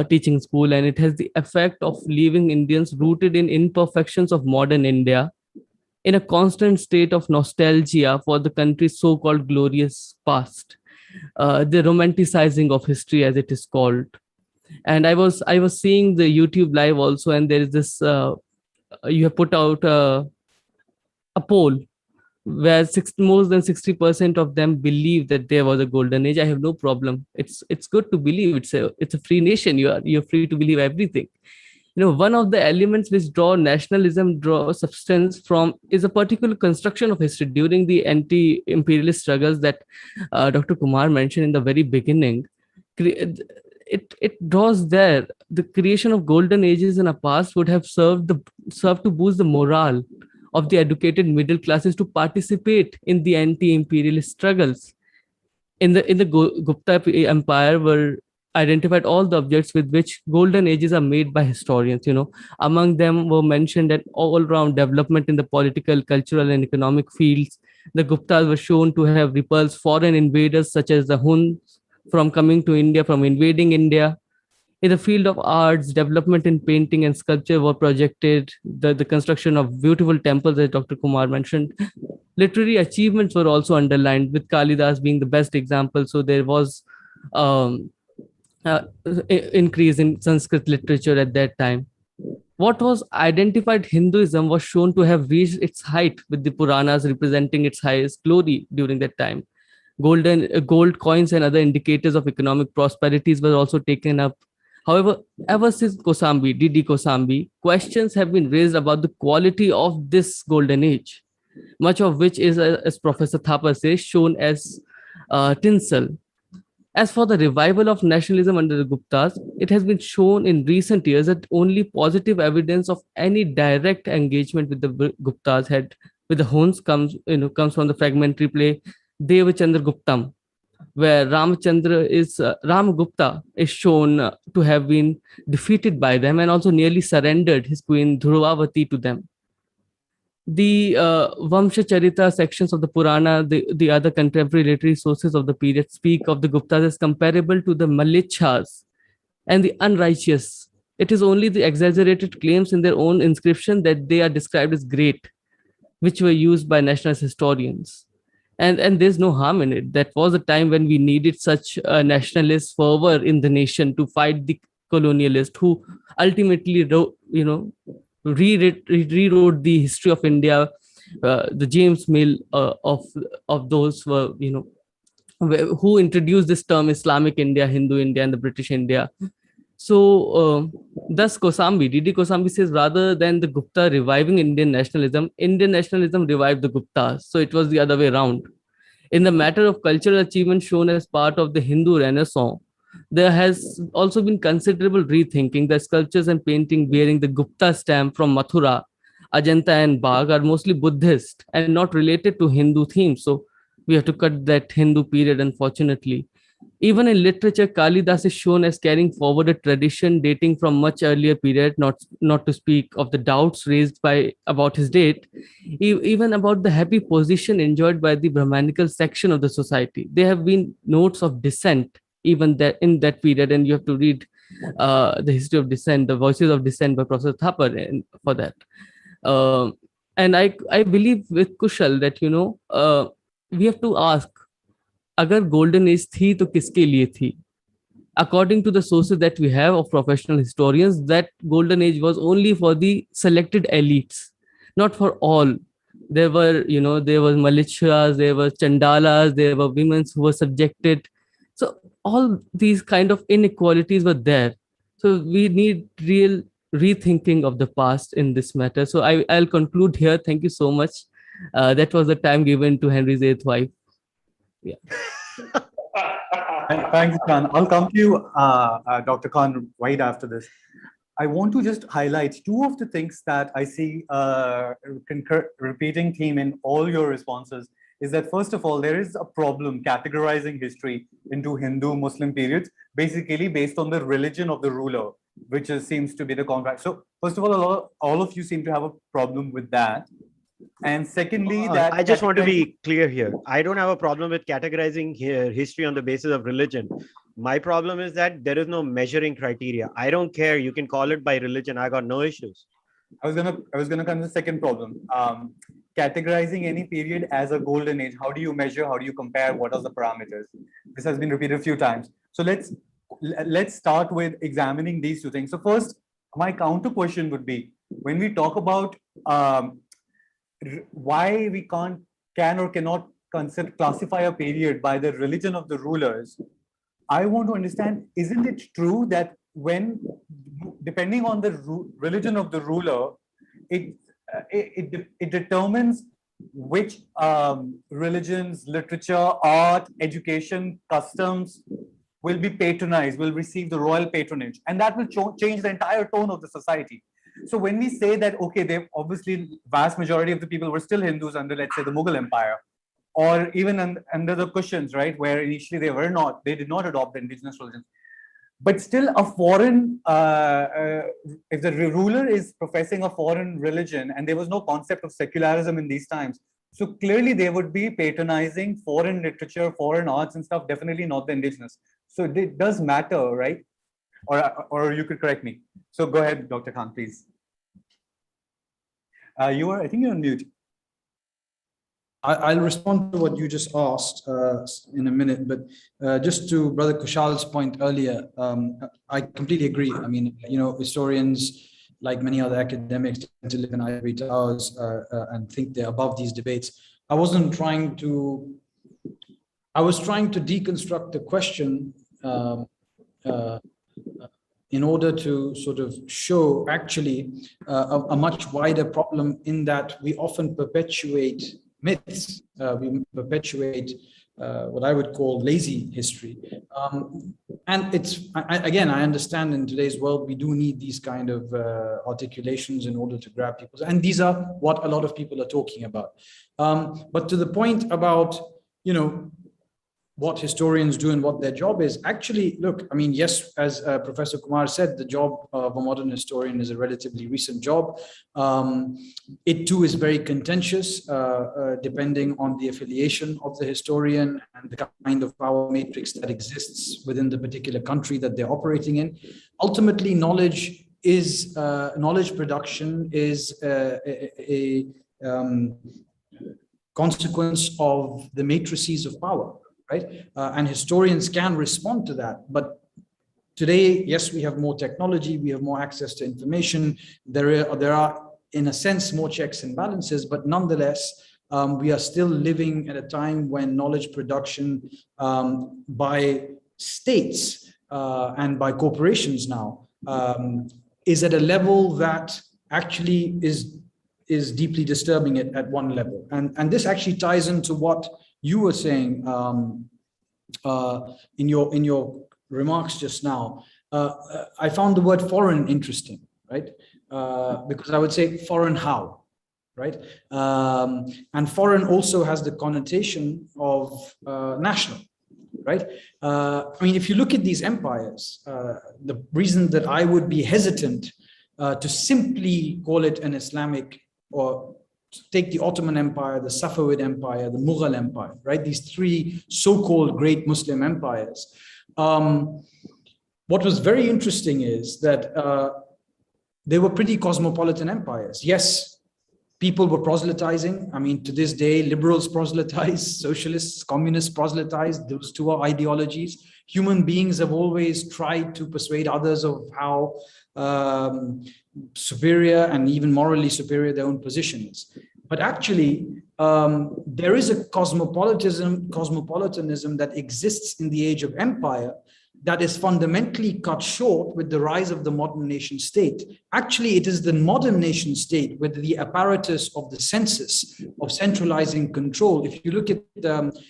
teaching school, and it has the effect of leaving Indians rooted in imperfections of modern India in a constant state of nostalgia for the country's so-called glorious past, the romanticizing of history as it is called. And I was seeing the YouTube live also, and there is this you have put out a poll where more than 60% of them believe that there was a golden age. I have no problem. It's good to believe. It's a free nation. You're free to believe everything. One of the elements which draw substance from is a particular construction of history during the anti-imperialist struggles that Dr. Kumar mentioned in the very beginning. It draws there. The creation of golden ages in the past would have served to boost the morale of the educated middle classes to participate in the anti-imperialist struggles. in the Gupta Empire were identified all the objects with which golden ages are made by historians. Among them were mentioned an all-round development in the political, cultural, and economic fields. The Guptas were shown to have repulsed foreign invaders such as the Huns from coming to India, from invading India. In the field of arts, development in painting and sculpture were projected. The construction of beautiful temples, as Dr. Kumar mentioned. Literary achievements were also underlined, with Kalidas being the best example. So there was um, increase in Sanskrit literature at that time. What was identified Hinduism was shown to have reached its height, with the Puranas representing its highest glory during that time. Gold coins and other indicators of economic prosperities were also taken up. However, ever since Kosambi, D.D. Kosambi, questions have been raised about the quality of this golden age, much of which is, as Professor Thapa says, shown as tinsel. As for the revival of nationalism under the Guptas, it has been shown in recent years that only positive evidence of any direct engagement with the Guptas had with the Huns comes from the fragmentary play Devachandra Guptam, where Ram Gupta is shown to have been defeated by them and also nearly surrendered his queen Dhruvavati to them. The Vamsha Charita sections of the Purana, the other contemporary literary sources of the period, speak of the Guptas as comparable to the Malichhas and the unrighteous. It is only the exaggerated claims in their own inscription that they are described as great, which were used by nationalist historians. And there's no harm in it. That was a time when we needed such a nationalist fervor in the nation to fight the colonialist who ultimately rewrote the history of India. The James Mill of those were who introduced this term Islamic India, Hindu India, and the British India. So thus Kosambi, D.D. Kosambi says, rather than the Gupta reviving Indian nationalism revived the Guptas. So it was the other way around. In the matter of cultural achievement shown as part of the Hindu Renaissance, there has also been considerable rethinking. The sculptures and painting bearing the Gupta stamp from Mathura, Ajanta, and Bagh are mostly Buddhist and not related to Hindu themes. So we have to cut that Hindu period, unfortunately. Even in literature, Kalidas is shown as carrying forward a tradition dating from much earlier period, not to speak of the doubts raised about his date, even about the happy position enjoyed by the Brahmanical section of the society. There have been notes of dissent even that in that period, and you have to read the history of dissent, the voices of dissent by Professor Thapar for that. And I believe with Kushal that we have to ask, अगर golden age थी तो किसके लिए थी? According to the sources that we have of professional historians, that golden age was only for the selected elites, not for all. There were, there was militias, there were chandalas, there were women who were subjected. So all these kind of inequalities were there. So we need real rethinking of the past in this matter. So I'll conclude here. Thank you so much. That was the time given to Henry's eighth wife. Yeah. Thanks, Khan. I'll come to you, Dr. Khan, right after this. I want to just highlight two of the things that I see repeating theme in all your responses is that, first of all, there is a problem categorizing history into Hindu Muslim periods, basically based on the religion of the ruler, which seems to be the contract. So first of all of you seem to have a problem with that. And secondly, that I just want to be clear here. I don't have a problem with categorizing history on the basis of religion. My problem is that there is no measuring criteria. I don't care. You can call it by religion. I got no issues. I was gonna come to the second problem. Categorizing any period as a golden age. How do you measure? How do you compare? What are the parameters? This has been repeated a few times. So let's start with examining these two things. So first, my counter question would be, when we talk about why we can or cannot classify a period by the religion of the rulers, I want to understand, isn't it true that when, depending on the religion of the ruler, it determines which religions, literature, art, education, customs will be patronized, will receive the royal patronage, and that will change the entire tone of the society. So when we say that, okay, they've obviously vast majority of the people were still Hindus under, let's say, the Mughal Empire, or even under the cushions, right, where initially they did not adopt the indigenous religions. But still a foreign, if the ruler is professing a foreign religion, and there was no concept of secularism in these times, so clearly they would be patronizing foreign literature, foreign arts and stuff, definitely not the indigenous. So it does matter, right? Or you could correct me. So go ahead, Dr. Khan, please. I think you're on mute. I'll respond to what you just asked in a minute, but just to Brother Kushal's point earlier, I completely agree. I mean, historians, like many other academics, tend to live in ivory towers and think they're above these debates. I was trying to deconstruct the question in order to sort of show actually a much wider problem, in that we often perpetuate myths, we perpetuate what I would call lazy history. And again, I understand in today's world, we do need these kind of articulations in order to grab people. And these are what a lot of people are talking about. But to the point about, what historians do and what their job is, actually, look, I mean, yes, as Professor Kumar said, the job of a modern historian is a relatively recent job. It too is very contentious, depending on the affiliation of the historian and the kind of power matrix that exists within the particular country that they're operating in. Ultimately, knowledge production is a consequence of the matrices of power. Right? And historians can respond to that. But today, yes, we have more technology, we have more access to information. There are, in a sense, more checks and balances, but nonetheless, we are still living at a time when knowledge production by states and by corporations now is at a level that actually is deeply disturbing at one level. And this actually ties into what you were saying in your remarks just now. I found the word foreign interesting, right? Because I would say foreign how, right? And foreign also has the connotation of national, right? I mean, if you look at these empires, the reason that I would be hesitant to simply call it an Islamic, or take the Ottoman Empire, the Safavid Empire, the Mughal Empire, right? These three so-called great Muslim empires. What was very interesting is that they were pretty cosmopolitan empires. Yes, people were proselytizing. I mean, to this day, liberals proselytize, socialists, communists proselytize. Those two are ideologies. Human beings have always tried to persuade others of how superior and even morally superior their own position is. But actually, there is a cosmopolitanism that exists in the age of empire that is fundamentally cut short with the rise of the modern nation state. Actually, it is the modern nation state with the apparatus of the census, of centralizing control. If you look at,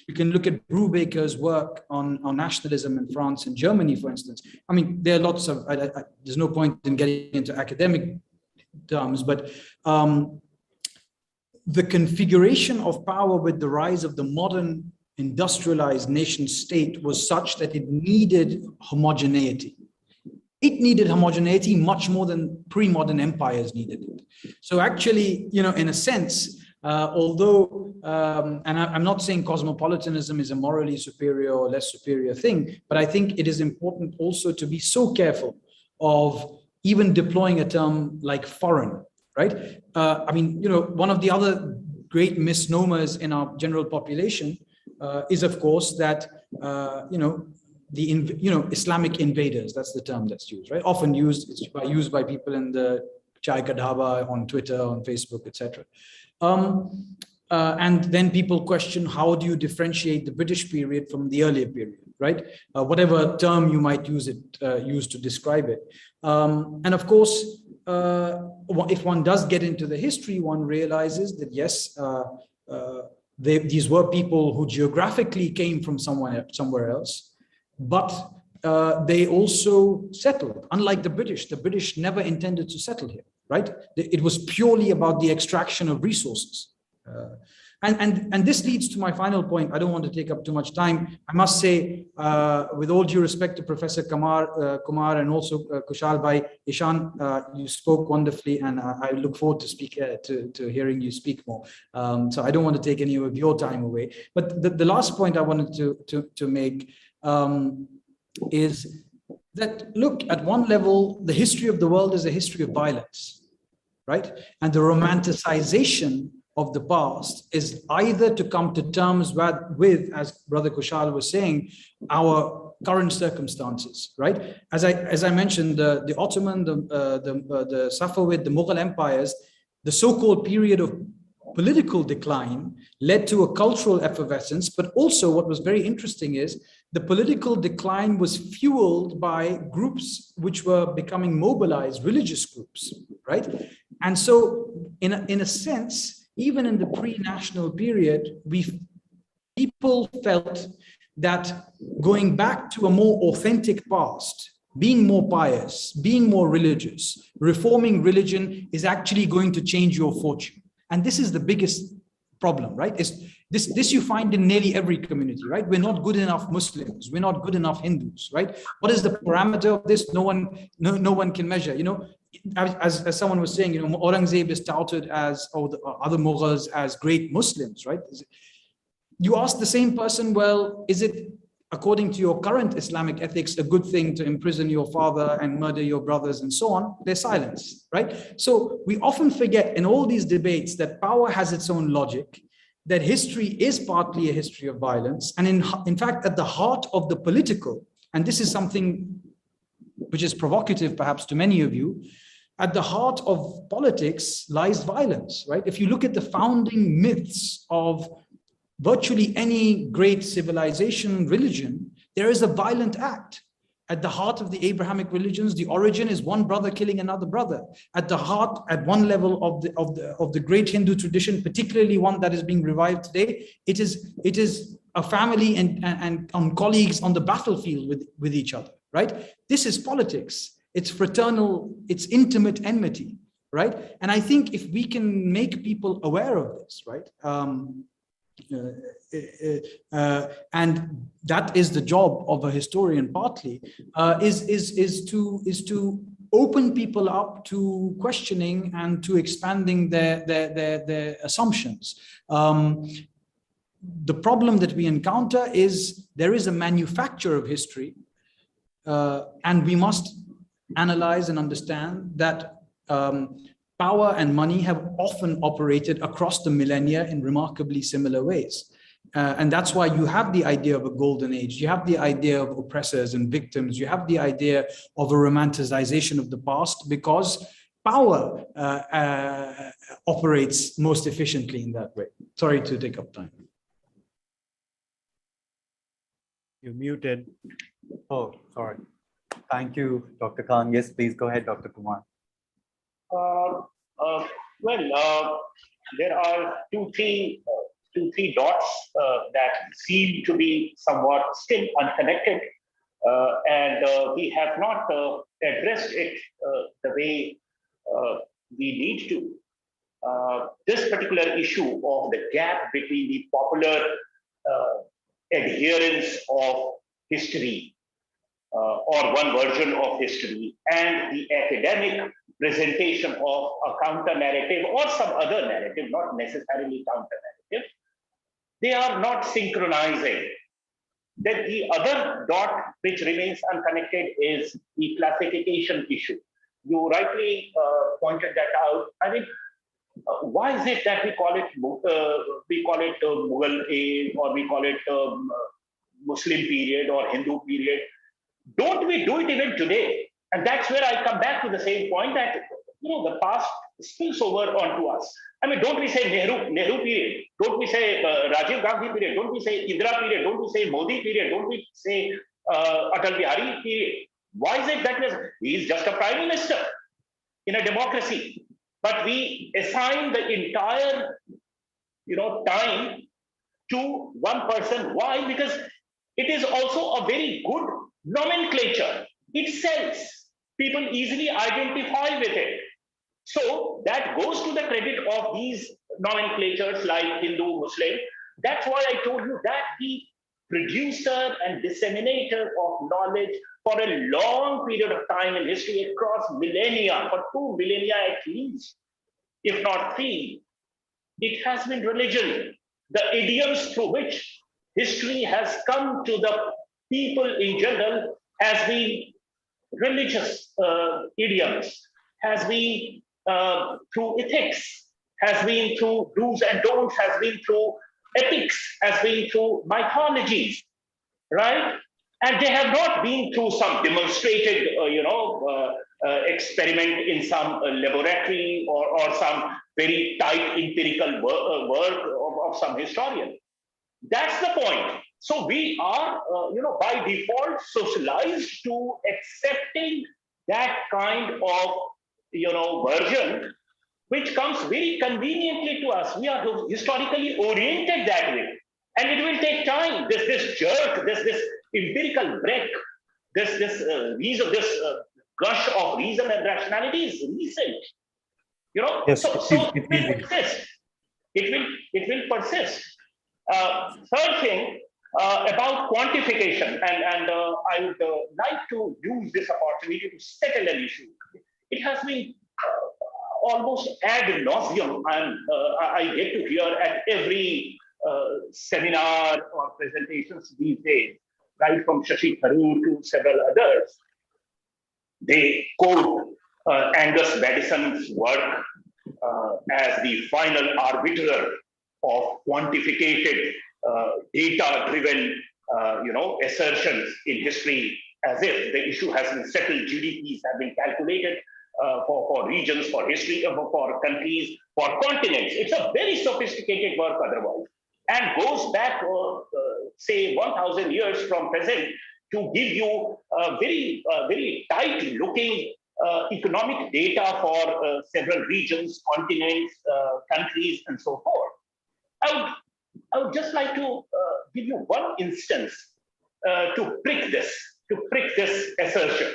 you can look at Brubaker's work on nationalism in France and Germany, for instance. I mean, there are lots of, there's no point in getting into academic terms, but the configuration of power with the rise of the modern industrialized nation state was such that it needed homogeneity. It needed homogeneity much more than pre-modern empires needed it. So actually, in a sense, although, and I'm not saying cosmopolitanism is a morally superior or less superior thing, but I think it is important also to be so careful of even deploying a term like foreign, right? I mean, one of the other great misnomers in our general population is, of course, that Islamic invaders. That's the term that's used, right? Often used by people in the Chai Ka Dhaba, on Twitter, on Facebook, etc. And then people question, how do you differentiate the British period from the earlier period, right? Whatever term you might use to describe it. And of course, if one does get into the history, one realizes that yes, these were people who geographically came from somewhere else, but they also settled. Unlike the British never intended to settle here, right? It was purely about the extraction of resources. And this leads to my final point. I don't want to take up too much time. I must say, with all due respect to Professor Kumar and also Kushal Bhai, Eshan, you spoke wonderfully, and I look forward to hearing you speak more. So I don't want to take any of your time away. But the last point I wanted to make is that, look, at one level, the history of the world is a history of violence, right? And the romanticization of the past is either to come to terms with, as Brother Kushal was saying, our current circumstances, right? As I mentioned, the Ottoman, the Safavid, the Mughal empires, the so-called period of political decline led to a cultural effervescence, but also what was very interesting is the political decline was fueled by groups which were becoming mobilized, religious groups, right? And so in a sense, even in the pre-national period, people felt that going back to a more authentic past, being more pious, being more religious, reforming religion is actually going to change your fortune. And this is the biggest problem, right? This you find in nearly every community, right? We're not good enough Muslims. We're not good enough Hindus, right? What is the parameter of this? No one can measure. You know, as someone was saying, you know, Aurangzeb is touted as, or the other Mughals as great Muslims, right? You ask the same person, well, is it, according to your current Islamic ethics, a good thing to imprison your father and murder your brothers and so on? There's silence, right? So we often forget in all these debates that power has its own logic, that history is partly a history of violence. And in fact, at the heart of the political, and this is something which is provocative perhaps to many of you, at the heart of politics lies violence, right? If you look at the founding myths of virtually any great civilization, religion, there is a violent act. At the heart of the Abrahamic religions, the origin is one brother killing another brother. At the heart, at one level of the great Hindu tradition, particularly one that is being revived today, it is a family and colleagues on the battlefield with each other, right? This is politics. It's fraternal, it's intimate enmity, right? And I think if we can make people aware of this, right? And that is the job of a historian partly, is to open people up to questioning and to expanding their assumptions. The problem that we encounter is there is a manufacture of history, and we must analyze and understand that power and money have often operated across the millennia in remarkably similar ways. And that's why you have the idea of a golden age. You have the idea of oppressors and victims. You have the idea of a romanticization of the past, because power operates most efficiently in that way. Sorry to take up time. You're muted. Oh, sorry. Thank you, Dr. Khan. Yes, please go ahead, Dr. Kumar. There are two, three dots that seem to be somewhat still unconnected, and we have not addressed it the way we need to. This particular issue of the gap between the popular adherence of history or one version of history and the academic presentation of a counter narrative or some other narrative, not necessarily counter narrative, they are not synchronizing. Then the other dot which remains unconnected is the classification issue. You rightly pointed that out. I mean, why is it that we call it Mughal age, or we call it Muslim period or Hindu period? Don't we do it even today? And that's where I come back to the same point that, you know, the past spills over onto us. I mean, don't we say Nehru period? Don't we say Rajiv Gandhi period? Don't we say Indira period? Don't we say Modi period? Don't we say Atal Bihari period? Why is it that he is just a prime minister in a democracy? But we assign the entire, time to one person. Why? Because it is also a very good nomenclature. It sells. People easily identify with it. So that goes to the credit of these nomenclatures like Hindu, Muslim. That's why I told you that the producer and disseminator of knowledge for a long period of time in history across millennia, for 2 millennia at least, if not 3, it has been religion. The idioms through which history has come to the people in general has been religious idioms, has been through ethics, has been through do's and don'ts, has been through epics, has been through mythologies, right? And they have not been through some demonstrated, experiment in some laboratory or some very tight empirical work of some historian. That's the point. So we are, by default, socialized to accepting that kind of, version, which comes very conveniently to us. We are historically oriented that way, and it will take time. This jerk, this empirical break, this gush of reason and rationality is recent. Yes, So it it will persist. It will persist. Third thing about quantification, and I would like to use this opportunity to settle an issue. It has been almost ad nauseum, and I get to hear at every seminar or presentations these days, right from Shashi Tharoor to several others. They quote Angus Madison's work as the final arbiter of quantified, data-driven, assertions in history, as if the issue has been settled. GDPs have been calculated for regions, for history, for countries, for continents. It's a very sophisticated work otherwise, and goes back, say, 1,000 years from present to give you very tight-looking economic data for several regions, continents, countries, and so forth. I would just like to give you one instance to prick this assertion.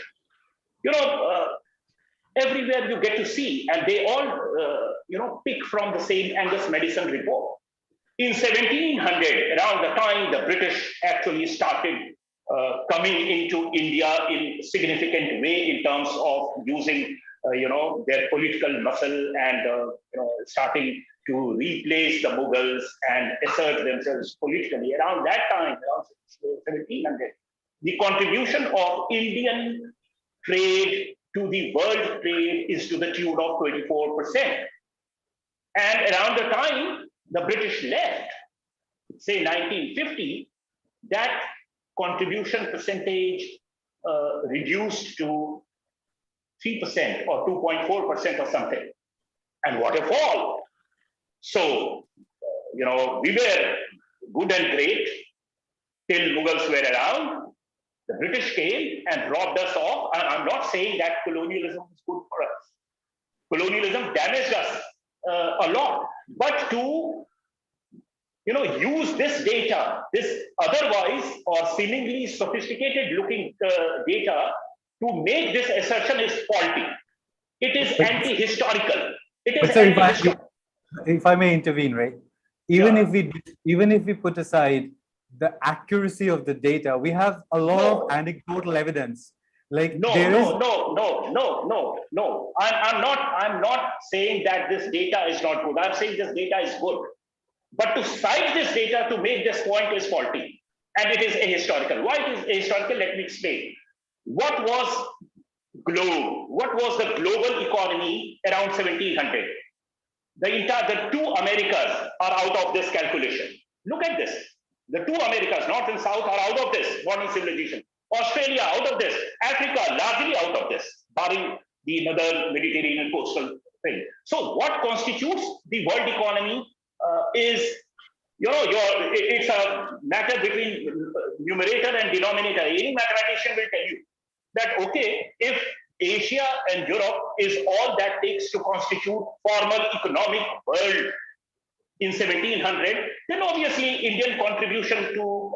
Everywhere you get to see, and they all, pick from the same Angus Madison report. In 1700, around the time the British actually started coming into India in significant way in terms of using, their political muscle and, starting to replace the Mughals and assert themselves politically. Around that time, around 1700, the contribution of Indian trade to the world trade is to the tune of 24%. And around the time the British left, say 1950, that contribution percentage reduced to 3% or 2.4% or something. And what a fall. So, we were good and great till Mughals were around. The British came and robbed us off. And I'm not saying that colonialism is good for us. Colonialism damaged us a lot. But to use this data, this otherwise or seemingly sophisticated looking data, to make this assertion is faulty. It is anti-historical. It is anti-historical. If I may intervene, right? Even if we put aside the accuracy of the data, we have a lot of anecdotal evidence. Like No. I'm not saying that this data is not good. I'm saying this data is good. But to cite this data to make this point is faulty. And it is ahistorical. Why it is ahistorical? Let me explain. What was the global economy around 1700? The two Americas are out of this calculation. Look at this. The two Americas, North and South, are out of this modern civilization. Australia out of this. Africa largely out of this, barring the northern Mediterranean coastal thing. So what constitutes the world economy is, it's a matter between numerator and denominator. Any mathematician will tell you that, okay, if Asia and Europe is all that takes to constitute formal economic world in 1700, then obviously Indian contribution to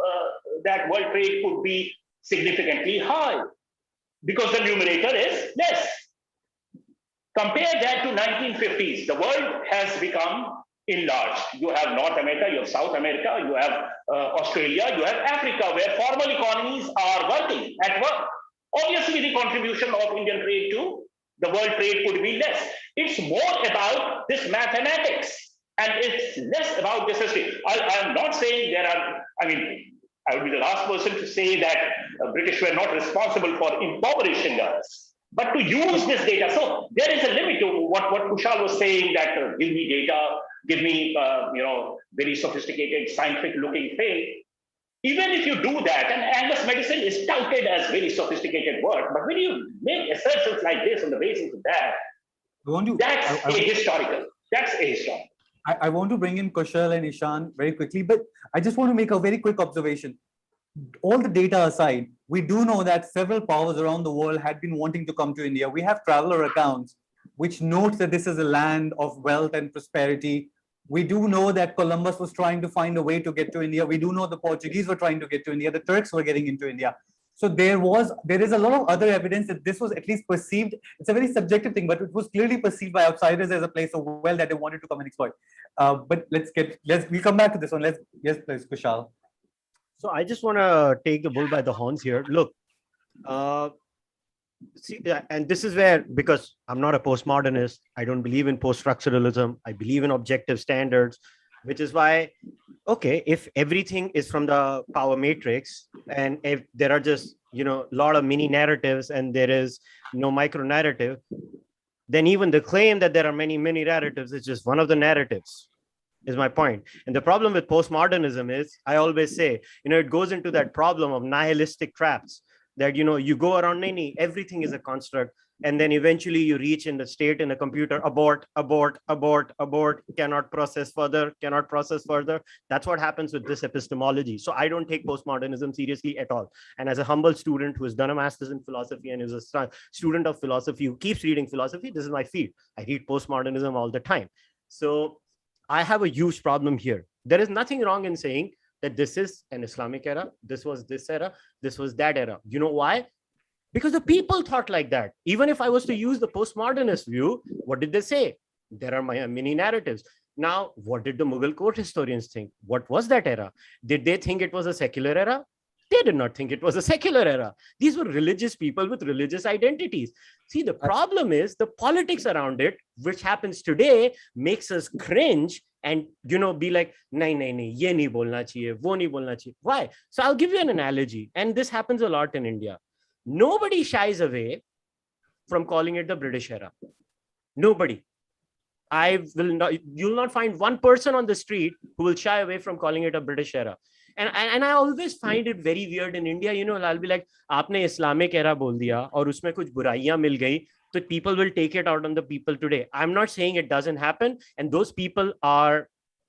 that world trade could be significantly high because the numerator is less. Compare that to 1950s. The world has become enlarged. You have North America, you have South America, you have Australia, you have Africa, where formal economies are working at work. Obviously, the contribution of Indian trade to the world trade could be less. It's more about this mathematics, and it's less about this history. I am not saying there are, I would be the last person to say that British were not responsible for impoverishing us, but to use this data. So there is a limit to what Kushal was saying, that give me data, give me very sophisticated scientific looking thing. Even if you do that, and Angus medicine is touted as very sophisticated work, but when you make assertions like this on the basis of that, that's ahistorical. That's ahistorical. I want to bring in Kushal and Eshan very quickly, but I just want to make a very quick observation. All the data aside, we do know that several powers around the world had been wanting to come to India. We have traveler accounts which note that this is a land of wealth and prosperity. We do know that Columbus was trying to find a way to get to India. We do know the Portuguese were trying to get to India. The Turks were getting into India. So there is a lot of other evidence that this was at least perceived. It's a very subjective thing, but it was clearly perceived by outsiders as a place of wealth that they wanted to come and exploit. But we'll come back to this one. Yes, please, Kushal. So I just want to take the bull by the horns here. Look, see, and this is where, because I'm not a postmodernist, I don't believe in post-structuralism. I believe in objective standards, which is why, okay, if everything is from the power matrix, and if there are just, a lot of mini narratives and there is no micro narrative, then even the claim that there are many narratives is just one of the narratives, is my point. And the problem with postmodernism is, I always say, it goes into that problem of nihilistic traps, that, you go around everything is a construct. And then eventually you reach in the state in a computer, abort, cannot process further. That's what happens with this epistemology. So I don't take postmodernism seriously at all. And as a humble student who has done a master's in philosophy and is a student of philosophy who keeps reading philosophy, this is my field. I read postmodernism all the time. So I have a huge problem here. There is nothing wrong in saying that this is an Islamic era, this was this era, this was that era. You know why? Because the people thought like that. Even if I was to use the postmodernist view, what did they say? There are many narratives. Now, what did the Mughal court historians think? What was that era? Did they think it was a secular era? They did not think it was a secular era. These were religious people with religious identities. See, the problem is the politics around it, which happens today, makes us cringe and, be like, nahi, ye nahi bolna chahiye, wo nahi bolna chahiye. Why? So I'll give you an analogy. And this happens a lot in India. Nobody shies away from calling it the British era. Nobody. You'll not find one person on the street who will shy away from calling it a British era. And I always find it very weird in India, I'll be like, aapne Islamic era bol diya aur usme kuch buraiyan mil gayi, so people will take it out on the people today. I'm not saying it doesn't happen. And those people are,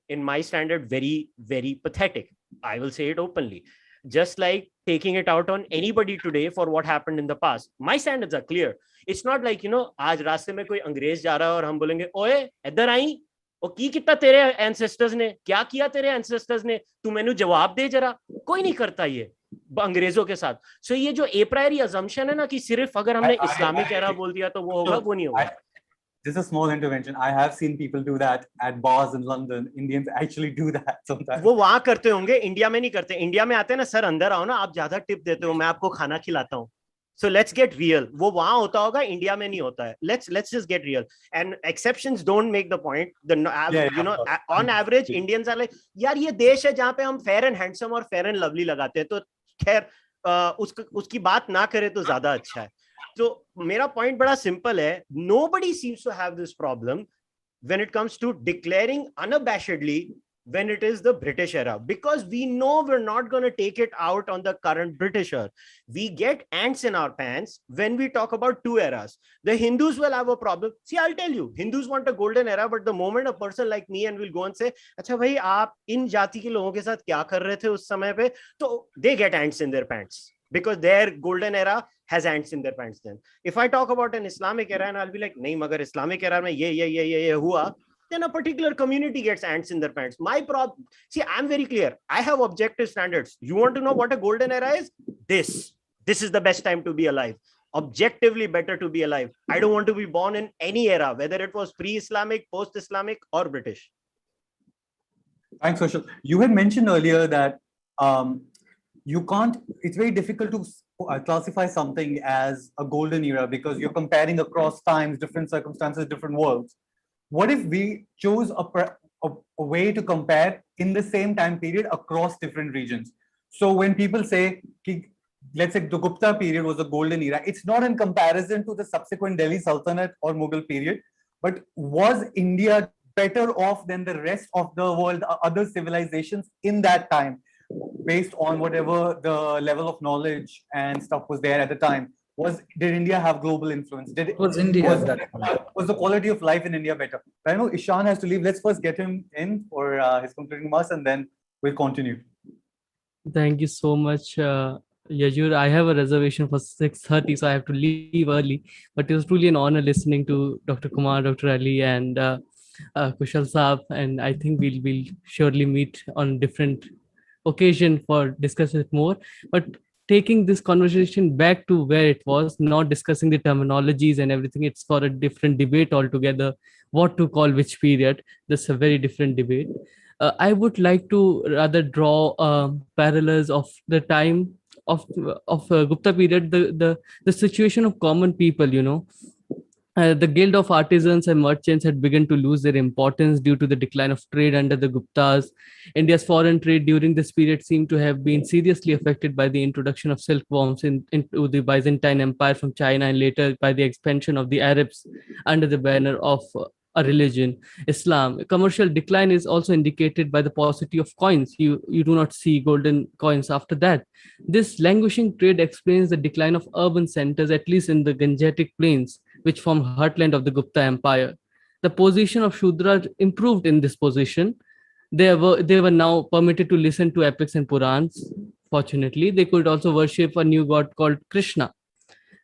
in my standard, very, very pathetic. I will say it openly. Just like taking it out on anybody today for what happened in the past. My standards are clear. It's not like, aaj raaste mein koi Angrez ja raha hai aur hum bolenge, oye, idhar aayi, और की कितना तेरे ancestors ने, क्या किया तेरे ancestors ने, तू मैंने जवाब दे जरा. कोई नहीं करता ये अंग्रेजों के साथ. सो ये जो ए प्रायरी अजम्पशन है ना कि सिर्फ अगर हमने इस्लामिक एरा बोल दिया तो वो होगा, वो नहीं होगा. Just a small intervention. I have seen people do that at bars in London. Indians actually do that sometimes. वो वहां करते होंगे, इंडिया में नहीं करते. इंडिया में आते हैं ना, सर अंदर आओ ना, आप ज्यादा टिप देते हो, मैं आपको खाना खिलाता हूँ. So let's get real. वो वहां होता होगा, इंडिया में नहीं होता है. Let's just get real. And exceptions don't make the point. On average, Indians are like, यार ये देश है जहाँ पे हम fair and handsome और fair and lovely लगाते हैं. तो खैर उसकी बात ना करे तो ज्यादा अच्छा है. तो मेरा point बड़ा simple है. Nobody seems to have this problem when it comes to declaring unabashedly when it is the British era, because we know we're not going to take it out on the current Britisher. We get ants in our pants when we talk about two eras. The Hindus will have a problem. See, I'll tell you, Hindus want a golden era, but the moment a person like me and will go and say, अच्छा भाई आप इन जाति के लोगों के साथ क्या कर रहे थे उस समय पे, तो they get ants in their pants because their golden era has ants in their pants. Then if I talk about an Islamic era and I'll be like, नहीं मगर Islamic era में ये हुआ, then a particular community gets ants in their pants. My problem, see, I'm very clear. I have objective standards. You want to know what a golden era is? This is the best time to be alive. Objectively better to be alive. I don't want to be born in any era, whether it was pre-Islamic, post-Islamic, or British. Thanks, Kushal. You had mentioned earlier that um, you can't, it's very difficult to classify something as a golden era because you're comparing across times, different circumstances, different worlds. What if we chose a way to compare in the same time period across different regions? So when people say, let's say the Gupta period was a golden era, it's not in comparison to the subsequent Delhi Sultanate or Mughal period, but was India better off than the rest of the world, other civilizations in that time, based on whatever the level of knowledge and stuff was there at the time? Did India have global influence? It was India at that point. Was the quality of life in India better? I know Eshan has to leave. Let's first get him in for his concluding remarks, and then we'll continue. Thank you so much, Yajur. I have a reservation for 6:30, so I have to leave early. But it was truly an honor listening to Dr. Kumar, Dr. Ali, and Kushal Saab. And I think we'll surely meet on different occasion for discussing it more. But taking this conversation back to where it was, not discussing the terminologies and everything, it's for a different debate altogether. What to call which period? That's a very different debate. I would like to rather draw parallels of the time of Gupta period, the situation of common people. The guild of artisans and merchants had begun to lose their importance due to the decline of trade under the Guptas. India's foreign trade during this period seemed to have been seriously affected by the introduction of silkworms into the Byzantine Empire from China, and later by the expansion of the Arabs under the banner of a religion, Islam. Commercial decline is also indicated by the paucity of coins. You do not see golden coins after that. This languishing trade explains the decline of urban centers, at least in the Gangetic plains, which form heartland of the Gupta Empire. The position of Shudra improved in this position. They were now permitted to listen to epics and Purans. Fortunately, they could also worship a new god called Krishna.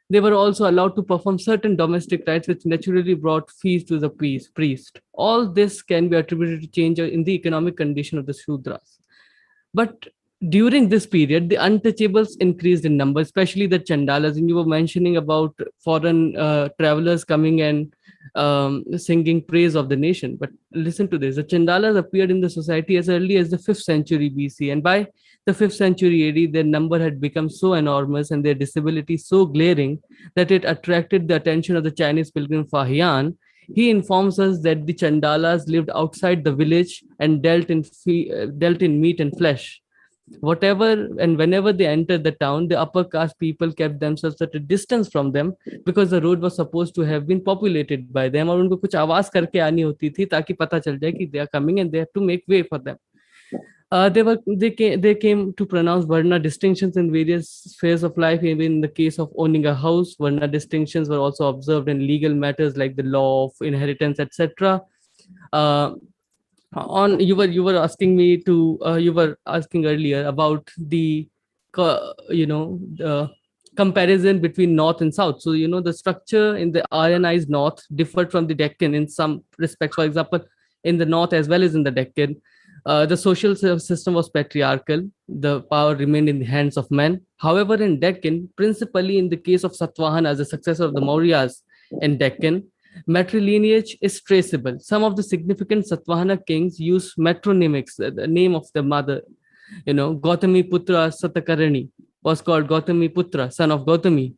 They were also allowed to perform certain domestic rites, which naturally brought fees to the priest. All this can be attributed to change in the economic condition of the Shudras. But during this period, the untouchables increased in number, especially the Chandalas. And you were mentioning about foreign travelers coming and singing praise of the nation. But listen to this. The Chandalas appeared in the society as early as the 5th century BC. And by the 5th century AD, their number had become so enormous and their disability so glaring that it attracted the attention of the Chinese pilgrim Fahian. He informs us that the Chandalas lived outside the village and dealt in meat and flesh. Whatever and whenever they entered the town, the upper caste people kept themselves at a distance from them because the road was supposed to have been populated by them. और उनको कुछ आवाज करके आनी होती थी ताकि पता चल जाए कि they are coming and they have to make way for them. They came to pronounce Varna distinctions in various spheres of life. Even in the case of owning a house, Varna distinctions were also observed in legal matters like the law of inheritance, etc. You were asking me to you were asking earlier about the the comparison between north and south. So the structure in the Aryanized north differed from the Deccan in some respects. For example, in the north as well as in the Deccan, the social system was patriarchal. The power remained in the hands of men. However, in Deccan, principally in the case of Satavahana as the successor of the Mauryas in Deccan, matrilineage is traceable. Some of the significant Satavahana kings used metronymics, the name of the mother. Gautami Putra Satakarni was called Gautami Putra, son of Gautami.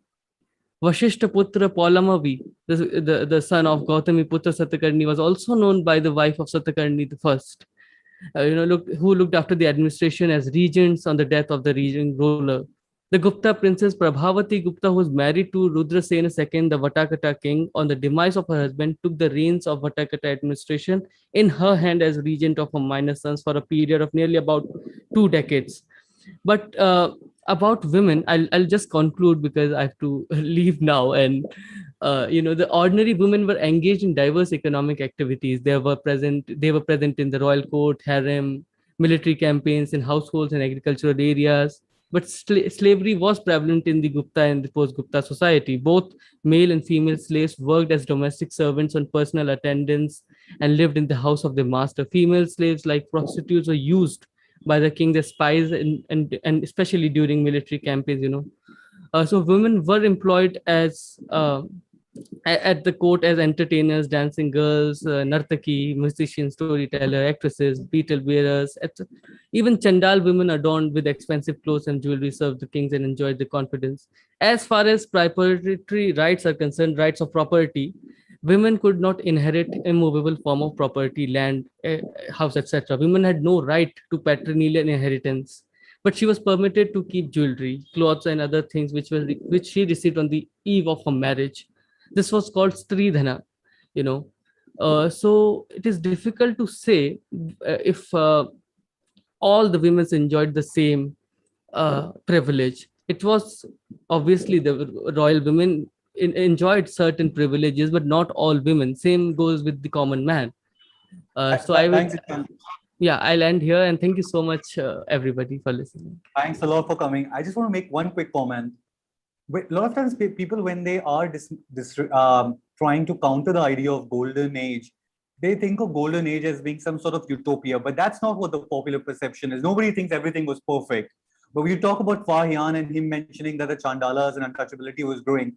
Vashishta Putra Polamavi, the son of Gautami Putra Satakarni, was also known by the wife of Satakarni the first. Who looked after the administration as regents on the death of the regent ruler. The Gupta princess Prabhavati Gupta, who was married to Rudrasena II, the Vatakata king, on the demise of her husband, took the reins of Vatakata administration in her hand as regent of her minor sons for a period of nearly about 2 decades. But about women, I'll just conclude because I have to leave now. And the ordinary women were engaged in diverse economic activities. They were present in the royal court, harem, military campaigns, in households and agricultural areas. But slavery was prevalent in the Gupta and the post-Gupta society. Both male and female slaves worked as domestic servants on personal attendants and lived in the house of their master. Female slaves, like prostitutes, were used by the king as spies and especially during military campaigns. So women were employed as at the court as entertainers, dancing girls, nartaki, musicians, storyteller, actresses, beetle bearers, etc. Even Chandal women adorned with expensive clothes and jewelry served the kings and enjoyed the confidence. As far as proprietary rights are concerned, rights of property, women could not inherit immovable form of property, land, house, etc. Women had no right to patrilineal inheritance, but she was permitted to keep jewelry, clothes, and other things which she received on the eve of her marriage. This was called stridhana, you know. So it is difficult to say if all the women enjoyed the same privilege. It was obviously the royal women enjoyed certain privileges, but not all women. Same goes with the common man. So I will, Thanks, Eshan. yeah, I'll end here, and thank you so much, everybody, for listening. Thanks a lot for coming. I just want to make one quick comment. A lot of times people, when they are trying to counter the idea of golden age, they think of golden age as being some sort of utopia, but that's not what the popular perception is. Nobody thinks everything was perfect. But when you talk about Fahian and him mentioning that the Chandalas and untouchability was growing,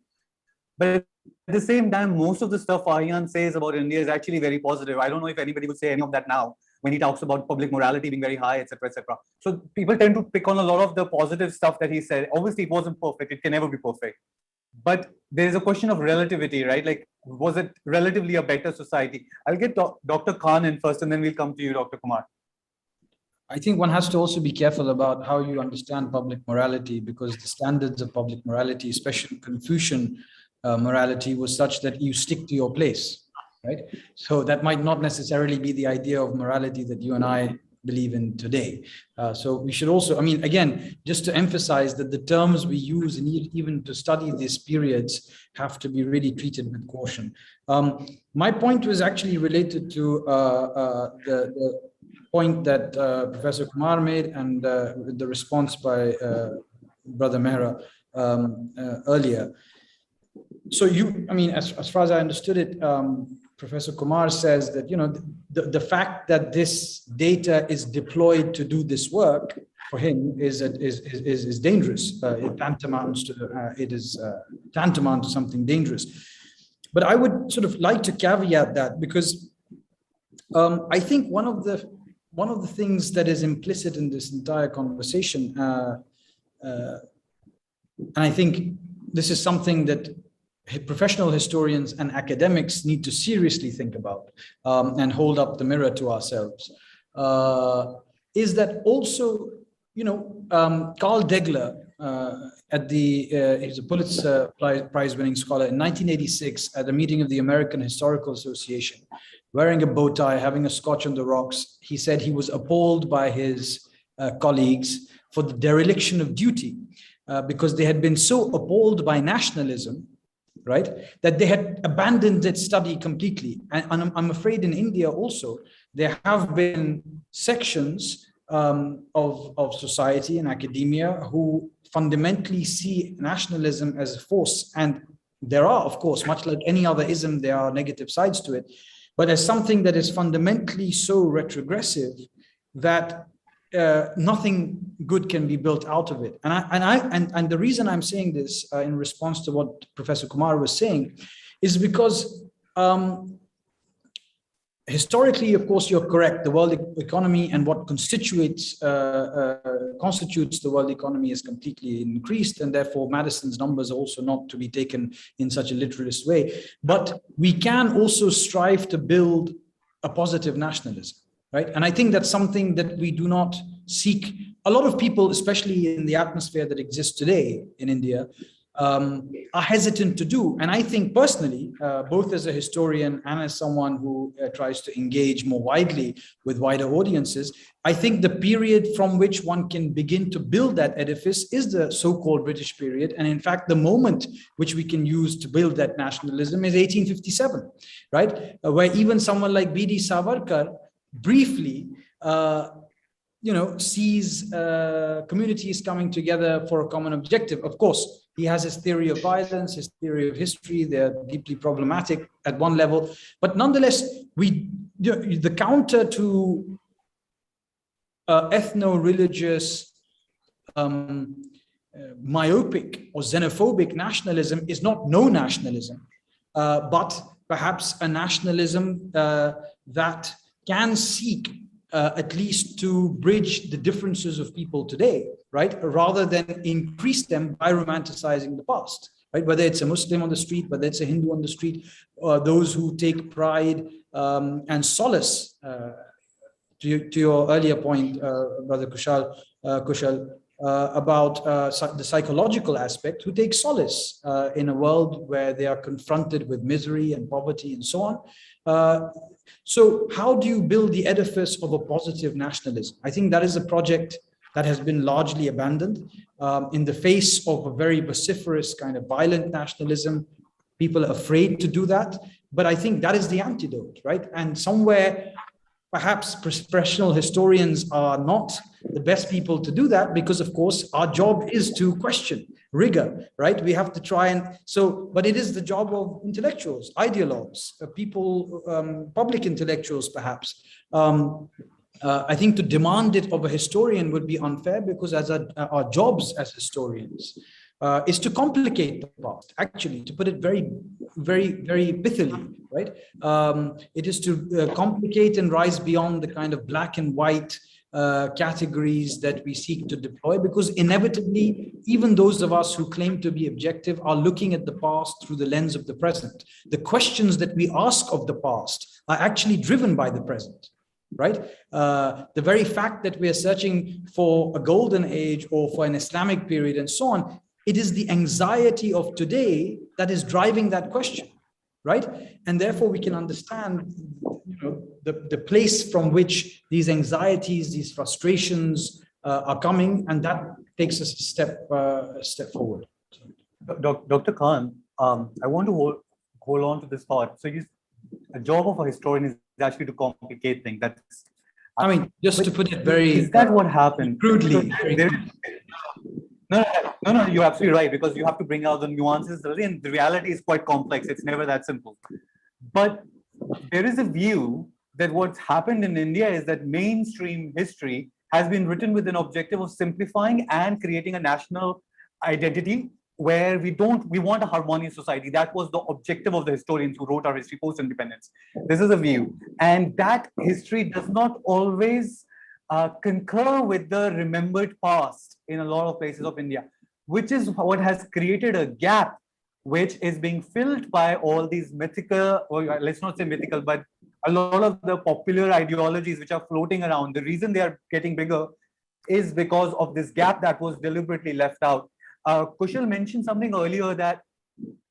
but at the same time, most of the stuff Fahian says about India is actually very positive. I don't know if anybody would say any of that now when he talks about public morality being very high, etc., etc. So people tend to pick on a lot of the positive stuff that he said. Obviously, it wasn't perfect. It can never be perfect. But there is a question of relativity, right? Like, was it relatively a better society? I'll get Dr. Khan in first, and then we'll come to you, Dr. Kumar. I think one has to also be careful about how you understand public morality, because the standards of public morality, especially Confucian morality, was such that you stick to your place, right? So that might not necessarily be the idea of morality that you and I believe in today. So we should also, I mean, again, just to emphasize that the terms we use and even to study these periods have to be really treated with caution. My point was actually related to the point that Professor Kumar made and the response by Brother Mehra earlier. So I mean, as far as I understood it, Professor Kumar says that, you know, the fact that this data is deployed to do this work for him is dangerous. It is tantamount to something dangerous. But I would sort of like to caveat that, because I think one of the things that is implicit in this entire conversation, and I think this is something that professional historians and academics need to seriously think about and hold up the mirror to ourselves, is that also, you know, Carl Degler, he's a Pulitzer Prize-winning scholar, in 1986 at a meeting of the American Historical Association, wearing a bow tie, having a scotch on the rocks, he said he was appalled by his colleagues for the dereliction of duty because they had been so appalled by nationalism, right, that they had abandoned that study completely. And I'm afraid in India also, there have been sections of society and academia who fundamentally see nationalism as a force. And there are, of course, much like any other ism, there are negative sides to it, but as something that is fundamentally so retrogressive that nothing good can be built out of it. And the reason I'm saying this in response to what Professor Kumar was saying is because historically, of course, you're correct. The world economy and what constitutes the world economy is completely increased, and therefore Madison's numbers are also not to be taken in such a literalist way. But we can also strive to build a positive nationalism, right? And I think that's something that we do not seek. A lot of people, especially in the atmosphere that exists today in India, are hesitant to do. And I think personally, both as a historian and as someone who tries to engage more widely with wider audiences, I think the period from which one can begin to build that edifice is the so-called British period. And in fact, the moment which we can use to build that nationalism is 1857, right? Where even someone like B.D. Savarkar briefly sees communities coming together for a common objective. Of course, he has his theory of violence, his theory of history. They're deeply problematic at one level. But nonetheless, the counter to ethno-religious, myopic or xenophobic nationalism is not no nationalism, but perhaps a nationalism that can seek at least to bridge the differences of people today, right? Rather than increase them by romanticizing the past, right? Whether it's a Muslim on the street, whether it's a Hindu on the street, those who take pride and solace, to your earlier point, Brother Kushal, about the psychological aspect, who take solace in a world where they are confronted with misery and poverty and so on. So how do you build the edifice of a positive nationalism? I think that is a project that has been largely abandoned in the face of a very vociferous kind of violent nationalism. People are afraid to do that, but I think that is the antidote, right? And somewhere, perhaps professional historians are not the best people to do that, because of course our job is to question rigor, right? We have to try and but it is the job of intellectuals, ideologues, people, public intellectuals, perhaps. I think to demand it of a historian would be unfair, because as our jobs as historians is to complicate the past, actually, to put it very, very, very pithily, right? It is to complicate and rise beyond the kind of black and white categories that we seek to deploy, because inevitably, even those of us who claim to be objective are looking at the past through the lens of the present. The questions that we ask of the past are actually driven by the present, right? The very fact that we are searching for a golden age or for an Islamic period and so on, it is the anxiety of today that is driving that question, right? And therefore we can understand, the place from which these anxieties, these frustrations are coming, and that takes us a step forward. Dr. Khan, I want to hold on to this thought. So the job of a historian is actually to complicate things. I mean, just to put it very... Is that what happened? Crudely. No, you're absolutely right, because you have to bring out the nuances. And the reality is quite complex. It's never that simple. But there is a view that what's happened in India is that mainstream history has been written with an objective of simplifying and creating a national identity where we want a harmonious society. That was the objective of the historians who wrote our history post-independence. This is a view. And that history does not always concur with the remembered past in a lot of places of India, which is what has created a gap which is being filled by all these mythical, or let's not say mythical, but a lot of the popular ideologies which are floating around. The reason they are getting bigger is because of this gap that was deliberately left out. Kushal mentioned something earlier, that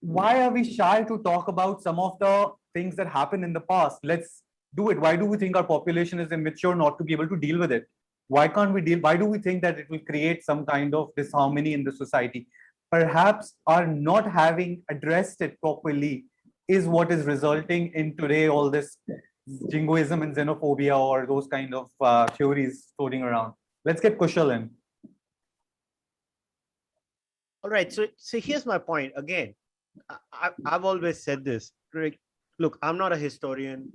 why are we shy to talk about some of the things that happened in the past? Let's do it. Why do we think our population is immature not to be able to deal with it? Why can't we deal? Why do we think that it will create some kind of disharmony in the society? Perhaps our not having addressed it properly is what is resulting in today all this jingoism and xenophobia, or those kind of theories floating around. Let's get Kushal in. All right. So here's my point. Again, I've always said this. Look, I'm not a historian.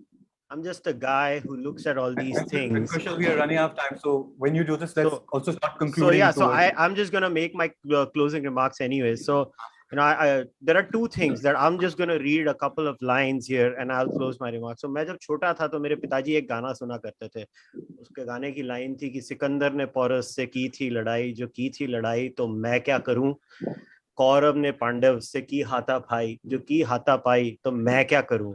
I'm just a guy who looks at all these things. Kushal, we are running out of time. So when you do this, let's also start concluding. So I'm just going to make my closing remarks anyway. So, there are two things that I'm just going to read a couple of lines here and I'll close my remarks. So मैं जब छोटा था तो मेरे पिताजी एक गाना सुना करते थे. उसके गाने की लाइन थी कि सिकंदर ने पोरस से की थी लड़ाई, जो की थी लड़ाई तो मैं क्या करूं, कौरव ने पांडव से की हाथापाई, जो की हाथापाई तो मैं क्या करूं.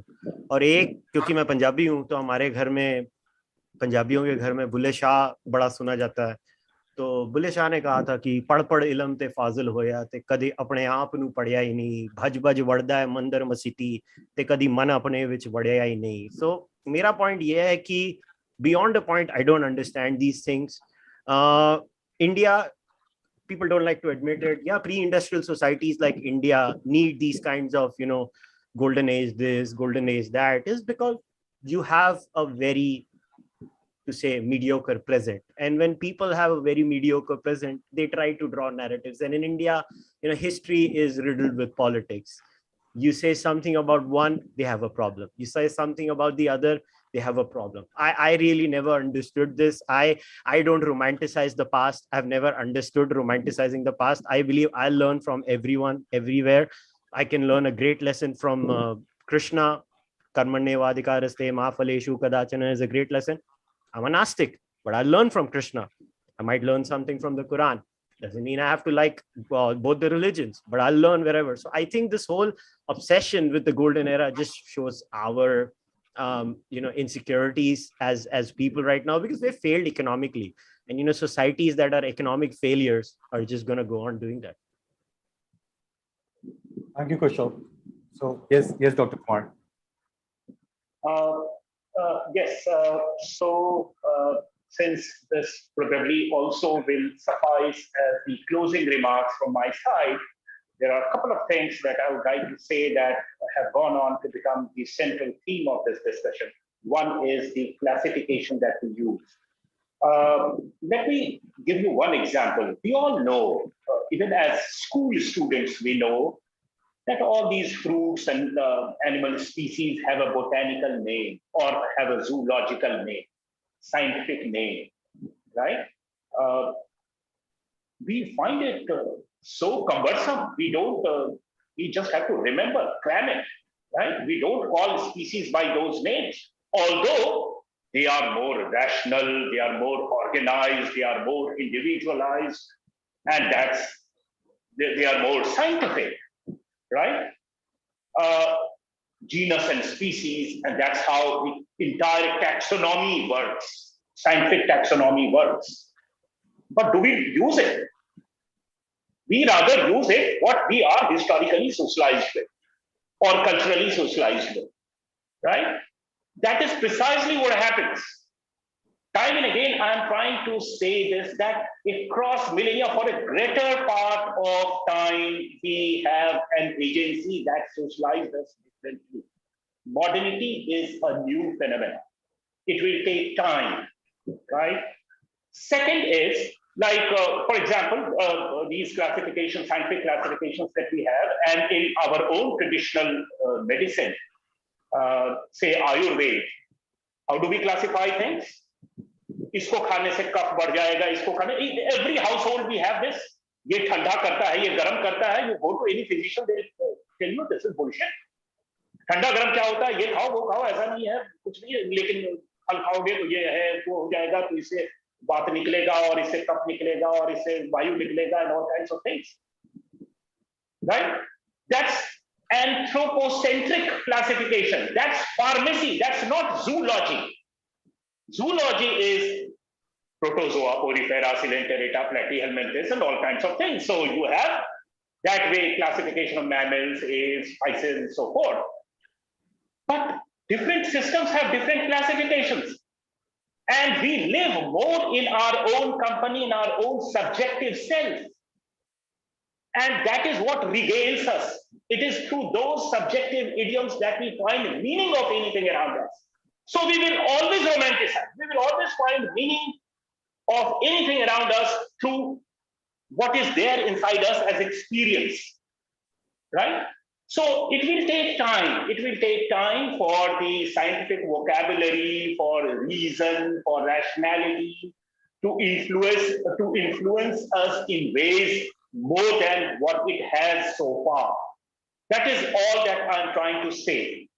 और एक, क्योंकि मैं पंजाबी हूं तो हमारे घर में, पंजाबियों के घर में बुल्ले शाह बड़ा सुना जाता है. तो बुल्ले शाह ने कहा था कि पढ़ पढ़ इलम ते फाजिल होया ते कदी अपने आप नू पढ़िया ही नहीं, भज भज वड़दा है मंदर मसीती ते कदी मन अपने विच वड़िया ही नहीं. सो मेरा पॉइंट ये है कि beyond a point, I don't understand these things. India, people don't like to admit it. Yeah, pre-industrial societies like India need these kinds of, golden age this, golden age that, is because you have a very, to say, mediocre present. And when people have a very mediocre present, they try to draw narratives. And in India, history is riddled with politics. You say something about one, they have a problem. You say something about the other, they have a problem. I really never understood this. I don't romanticize the past. I've never understood romanticizing the past. I believe I learn from everyone, everywhere. I can learn a great lesson from Krishna. Karmanyevadikaraste mafaleshu kadachana is a great lesson. I'm a Nastik, but I learn from Krishna. I might learn something from the Quran. Doesn't mean I have to like both the religions, but I'll learn wherever. So I think this whole obsession with the golden era just shows our insecurities as people right now, because they failed economically. And societies that are economic failures are just going to go on doing that. Thank you, Kushal. So yes, Dr. Kumar. Yes, since this probably also will suffice as the closing remarks from my side, there are a couple of things that I would like to say that have gone on to become the central theme of this discussion. One is the classification that we use. Let me give you one example. We all know, even as school students, we know that all these fruits and animal species have a botanical name or have a zoological name, scientific name, right? We find it so cumbersome. We just have to remember, cram it, right? We don't call species by those names, although they are more rational, they are more organized, they are more individualized, and they are more scientific, right? Genus and species, and that's how the entire taxonomy works, scientific taxonomy works. But do we use it? We rather use it what we are historically socialized with or culturally socialized with, right? That is precisely what happens. Time and again, I'm trying to say this, that across millennia, for a greater part of time, we have an agency that socializes us differently. Modernity is a new phenomenon. It will take time, right? Second is, like, for example, these classifications, scientific classifications that we have, and in our own traditional medicine, say Ayurveda, how do we classify things? इसको खाने से कफ बढ़ जाएगा, इसको खाने, every household we have this. ये ठंडा करता है, ये गर्म करता है. You go to any physician, they tell you this is bullshit. ठंडा गर्म क्या होता है? ये खाओ, वो खाओ, ऐसा नहीं है, कुछ नहीं है. लेकिन फल खाओगे तो ये है, वो हो जाएगा, तो इससे बात निकलेगा और इससे कफ निकलेगा और इससे वायु निकलेगा, and all kinds of things. Right? That's anthropocentric classification. That's pharmacy. That's not zoology. Zoology is protozoa, porifera, coelenterata, platyhelminthes, and all kinds of things. So you have that way classification of mammals, apes, spices, and so forth. But different systems have different classifications. And we live more in our own company, in our own subjective self. And that is what regales us. It is through those subjective idioms that we find meaning of anything around us. So we will always romanticize. We will always find meaning of anything around us through what is there inside us as experience, right? So it will take time. It will take time for the scientific vocabulary, for reason, for rationality to influence us in ways more than what it has so far. That is all that I'm trying to say.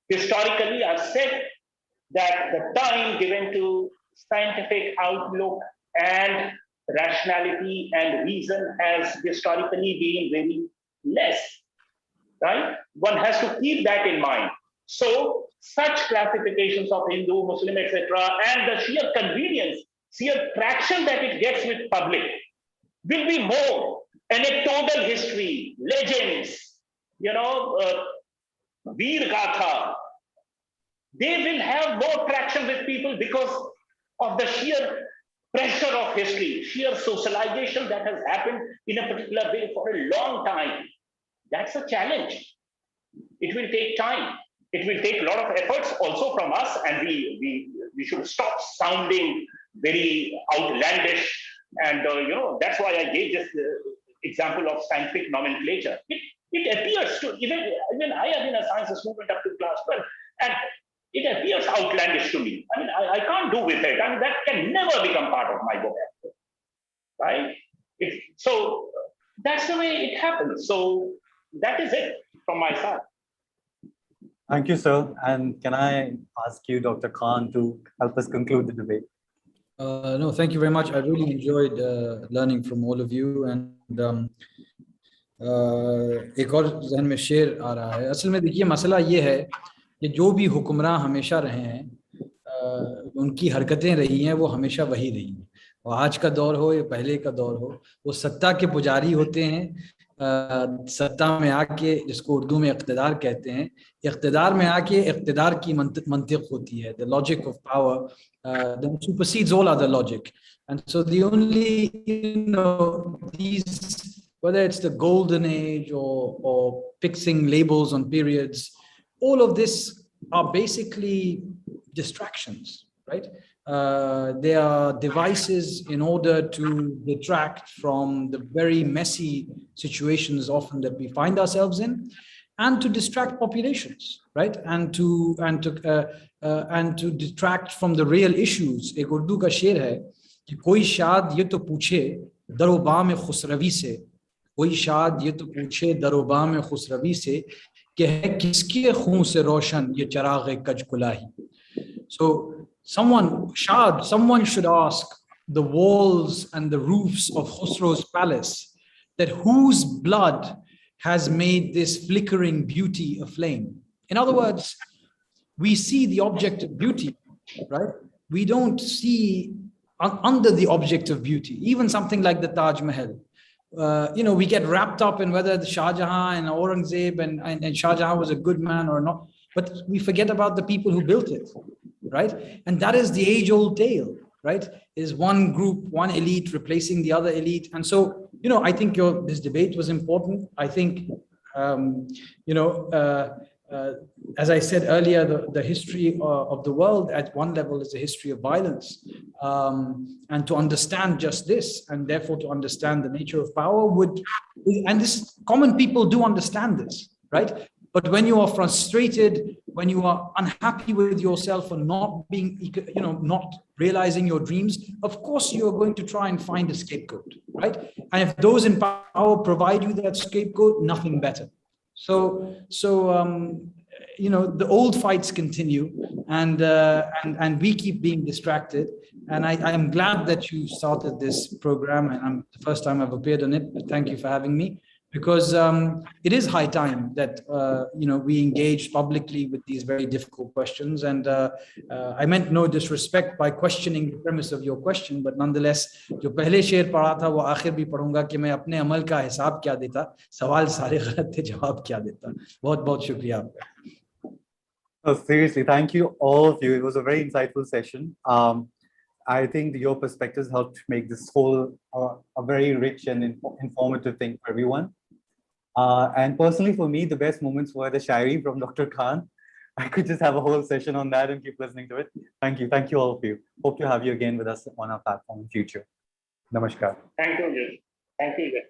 Historically, I've said that the time given to scientific outlook and rationality and reason has historically been very less, right? One has to keep that in mind. So such classifications of Hindu, Muslim, etc., and the sheer convenience, sheer traction that it gets with public will be more anecdotal history, legends, Veer Gatha. They will have more traction with people because of the sheer pressure of history, sheer socialization that has happened in a particular way for a long time. That's a challenge. It will take time. It will take a lot of efforts also from us, and we should stop sounding very outlandish. And that's why I gave this example of scientific nomenclature. It appears to even I have been a science student up to class 12, and it appears outlandish to me. I mean, I can't do with it. I mean, that can never become part of my vocabulary, right? So that's the way it happens. So that is it. from my side. Thank you, sir. And can I ask you, Dr. Khan, to help us conclude the debate? No, thank you very much. I really enjoyed learning from all of you. And एक और जहन में शेर आ रहा है. असल में देखिए मसला ये है कि जो भी हुक्मरान हमेशा रहे हैं, उनकी हरकतें रही हैं वो हमेशा वही रही हैं. और आज का दौर हो या पहले का दौर हो, वो सत्ता के पुजारी होते हैं. सत्ता में आके, जिसको उर्दू में इक़्तिदार कहते हैं, इक़्तिदार में आके इक़्तिदार की मंतिक होती है. The logic of power that supersedes all other logic. And so the only, these, whether it's the golden age or fixing labels on periods, all of this are basically distractions, right? They are devices in order to detract from the very messy situations often that we find ourselves in, and to distract populations, right? And to detract from the real issues. एक उर्दू का शेर है कि कोई शाद ये तो पूछे दरोबा में खुसरवी से, कोई शाद ये तो पूछे दरोबा में खुसरवी से कि है किसके खून से रोशन ये चराग़ कजकुलाही. So someone should ask the walls and the roofs of Khusro's palace that whose blood has made this flickering beauty aflame. In other words, we see the object of beauty, right? We don't see under the object of beauty, even something like the Taj Mahal. We get wrapped up in whether the Shah Jahan and Aurangzeb and Shah Jahan was a good man or not, but we forget about the people who built it, right? And that is the age-old tale, right? Is one group, one elite replacing the other elite. And so, I think this debate was important. I think, as I said earlier, the history of the world at one level is a history of violence. And to understand just this, and therefore to understand the nature of power and this common people do understand this, right? But when you are frustrated, when you are unhappy with yourself and not being, not realizing your dreams, of course you are going to try and find a scapegoat, right? And if those in power provide you that scapegoat, nothing better. So the old fights continue, and we keep being distracted. And I am glad that you started this program, and the first time I've appeared on it. But thank you for having me, because it is high time that we engage publicly with these very difficult questions. And I meant no disrespect by questioning the premise of your question, but nonetheless, जो पहले शेर पढ़ा था वो आखिर भी पढ़ूंगा कि मैं अपने अमल का हिसाब क्या देता, सवाल सारे गलत थे, जवाब क्या देता. बहुत बहुत शुक्रिया आपका. Seriously, thank you all of you. It was a very insightful session. I think your perspectives helped make this whole a very rich and informative thing for everyone. And personally, for me, the best moments were the shairi from Dr. Khan. I could just have a whole session on that and keep listening to it. Thank you. Thank you all of you. Hope to have you again with us on our platform in future. Namaskar. Thank you. Thank you.